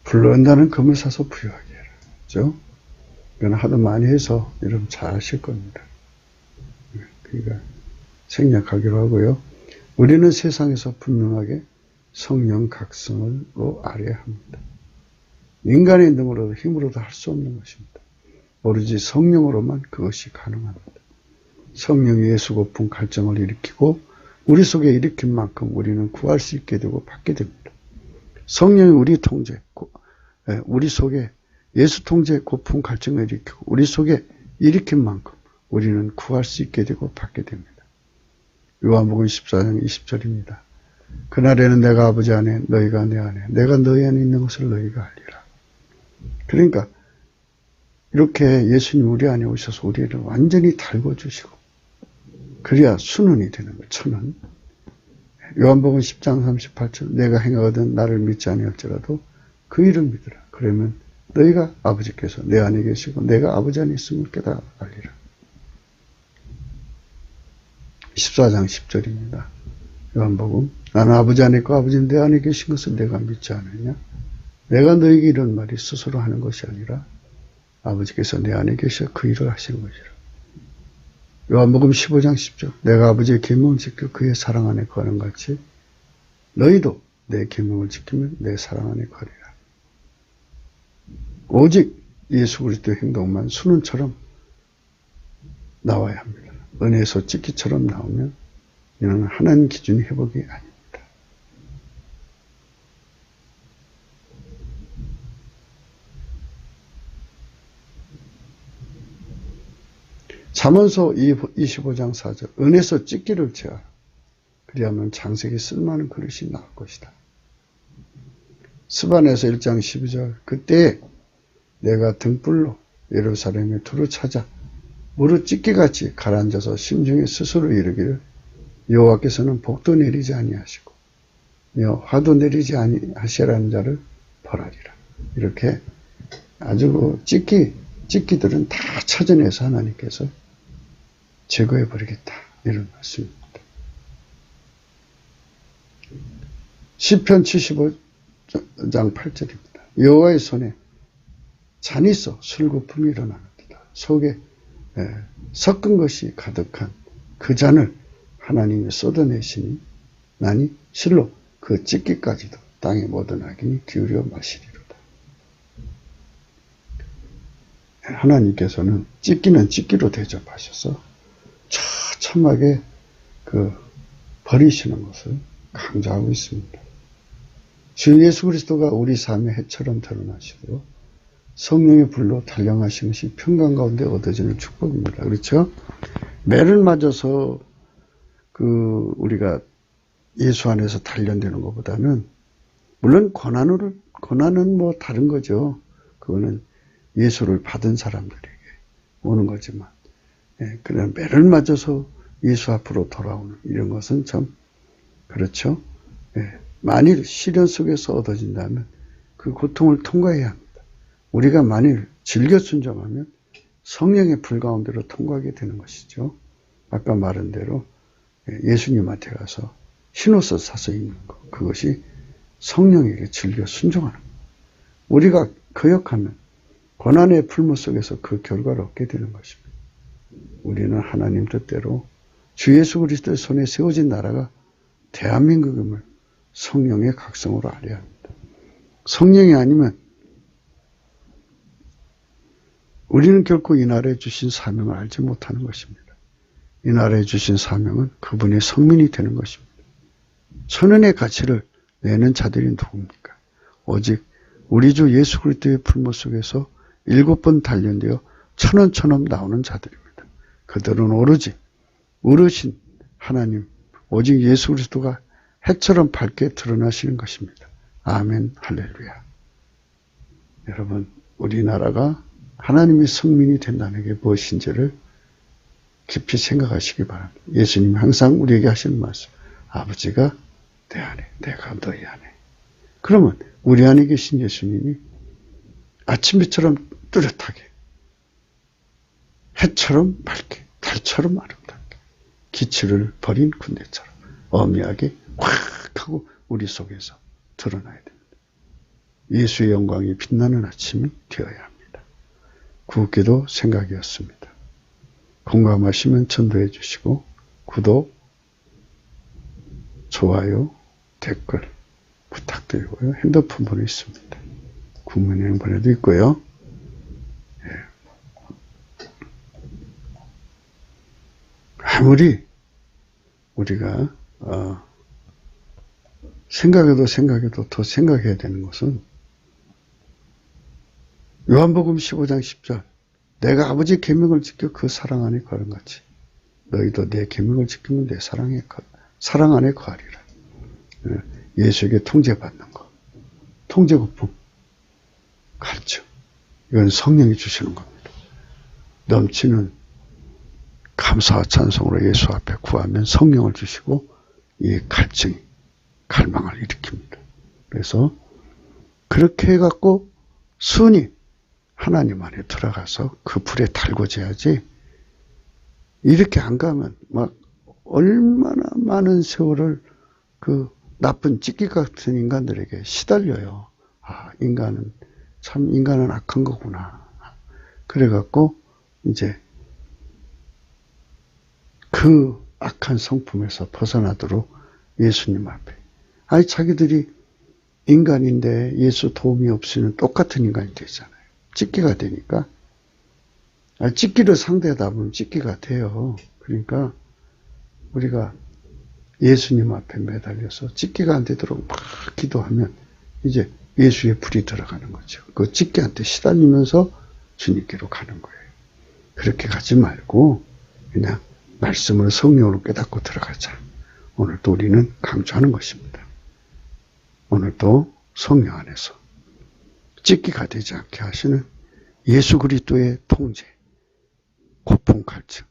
불로 연다는 금을 사서 부유하게 해라. 그죠? 이건 하도 많이 해서 여러분 잘 아실 겁니다. 그러니까 생략하기로 하고요. 우리는 세상에서 분명하게 성령 각성으로 알아야 합니다. 인간의 능으로도 힘으로도 할 수 없는 것입니다. 오로지 성령으로만 그것이 가능합니다. 성령이 예수 고품 갈증을 일으키고 우리 속에 일으킨 만큼 우리는 구할 수 있게 되고 받게 됩니다. 성령이 우리 통제, 우리 속에 예수 통제 고품 갈증을 일으키고 우리 속에 일으킨 만큼 우리는 구할 수 있게 되고 받게 됩니다. 요한복음 14장 20절입니다. 그날에는 내가 아버지 안에 너희가 내 안에 내가 너희 안에 있는 것을 너희가 알리라. 그러니까 이렇게 예수님 우리 안에 오셔서 우리를 완전히 달궈주시고 그래야 순원이 되는 거예요. 천은. 요한복음 10장 38절 내가 행하거든 나를 믿지 아니할지라도 그 일을 믿으라. 그러면 너희가 아버지께서 내 안에 계시고 내가 아버지 안에 있음을 깨달아 알리라. 14장 10절입니다. 요한복음 나는 아버지 안에 있고 아버지는 내 안에 계신 것을 내가 믿지 않느냐. 내가 너에게 이런 말이 스스로 하는 것이 아니라 아버지께서 내 안에 계셔 그 일을 하시는 것이라. 요한복음 15장 10절 내가 아버지의 계명을 지켜 그의 사랑 안에 거하는 같이 너희도 내 계명을 지키면 내 사랑 안에 거하리라. 오직 예수 그리스도의 행동만 순원처럼 나와야 합니다. 은혜에서 찍기처럼 나오면 이는 하나님 기준의 회복이 아닙니다. 잠언서 25장 4절 은혜에서 찍기를 제하라. 그리하면 장색이 쓸만한 그릇이 나올 것이다. 스바냐서 1장 12절 그때 내가 등불로 예루살렘의 두루 찾아 무릇 찢기같이 가라앉아서 심중에 스스로 이르기를 여호와께서는 복도 내리지 아니하시고 화도 내리지 아니하시라는 자를 벌하리라. 이렇게 아주 찢기들은 다 찾아내서 하나님께서 제거해버리겠다. 이런 말씀입니다. 시편 75장 8절입니다. 여호와의 손에 잔이 있어 술거품이 일어나는도다. 속에 섞은 것이 가득한 그 잔을 하나님이 쏟아내시니 나니 실로 그 찢기까지도 땅의 모든 악인이 기울여 마시리로다. 하나님께서는 찢기는 찢기로 대접하셔서 처참하게 버리시는 것을 강조하고 있습니다. 주 예수 그리스도가 우리 삶의 해처럼 드러나시도록 성령의 불로 단련하신 것이 평강 가운데 얻어지는 축복입니다. 그렇죠? 매를 맞아서 우리가 예수 안에서 단련되는 것보다는, 물론 고난은 뭐 다른 거죠. 그거는 예수를 받은 사람들에게 오는 거지만, 그냥 매를 맞아서 예수 앞으로 돌아오는 이런 것은 참 그렇죠. 만일 시련 속에서 얻어진다면 그 고통을 통과해야 합니다. 우리가 만일 즐겨 순종하면 성령의 불 가운데로 통과하게 되는 것이죠. 아까 말한 대로 예수님한테 가서 흰옷을 사서 입는 것, 그것이 성령에게 즐겨 순종하는 것. 우리가 거역하면 고난의 풀무 속에서 그 결과를 얻게 되는 것입니다. 우리는 하나님 뜻대로 주 예수 그리스도의 손에 세워진 나라가 대한민국임을 성령의 각성으로 알아야 합니다. 성령이 아니면 우리는 결코 이 나라에 주신 사명을 알지 못하는 것입니다. 이 나라에 주신 사명은 그분의 성민이 되는 것입니다. 천연의 가치를 내는 자들이 누굽니까? 오직 우리 주 예수 그리스도의 풀무 속에서 7번 단련되어 천원처럼 나오는 자들입니다. 그들은 오로지 어르신 하나님, 오직 예수 그리스도가 해처럼 밝게 드러나시는 것입니다. 아멘, 할렐루야. 여러분, 우리나라가 하나님의 성민이 된다는 게 무엇인지를 깊이 생각하시기 바랍니다. 예수님이 항상 우리에게 하시는 말씀, 아버지가 내 안에, 내가 너희 안에. 그러면 우리 안에 계신 예수님이 아침비처럼 뚜렷하게, 해처럼 밝게, 달처럼 아름답게, 기치를 버린 군대처럼 어미하게 확 하고 우리 속에서 드러나야 됩니다. 예수의 영광이 빛나는 아침이 되어야 합니다. 구기도 생각이었습니다. 공감하시면 전도해 주시고 구독, 좋아요, 댓글 부탁드리고요. 핸드폰 번호 있습니다. 국민은행 번호도 있고요. 아무리 우리가 생각해도 더 생각해야 되는 것은 요한복음 15장 10절, 내가 아버지 계명을 지켜 그 사랑 안에 거하는같이 너희도 내 계명을 지키면 내 사랑 안에 거하리라. 예수에게 통제받는 것, 통제고품, 갈증, 이건 성령이 주시는 겁니다. 넘치는 감사와 찬송으로 예수 앞에 구하면 성령을 주시고 이 갈증이 갈망을 일으킵니다. 그래서 그렇게 해갖고 순이 하나님 안에 들어가서 그 불에 달궈져야지, 이렇게 안 가면 막 얼마나 많은 세월을 그 나쁜 찌끼 같은 인간들에게 시달려요. 아, 인간은 악한 거구나. 그래갖고 이제 그 악한 성품에서 벗어나도록 예수님 앞에, 아니 자기들이 인간인데 예수 도움이 없이는 똑같은 인간이 되잖아요. 찌끼가 되니까. 찌끼를 상대하다 보면 찌끼가 돼요. 그러니까 우리가 예수님 앞에 매달려서 찌끼가 안 되도록 막 기도하면 이제 예수의 불이 들어가는 거죠. 그 찌끼한테 시달리면서 주님께로 가는 거예요. 그렇게 가지 말고 그냥 말씀을 성령으로 깨닫고 들어가자. 오늘도 우리는 강조하는 것입니다. 오늘도 성령 안에서 찌끼가 되지 않게 하시는 예수 그리스도의 통제, 고품 갈증,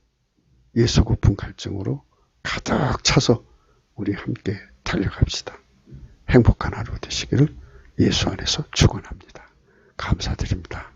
예수 고품 갈증으로 가득 차서 우리 함께 달려갑시다. 행복한 하루 되시기를 예수 안에서 축원합니다. 감사드립니다.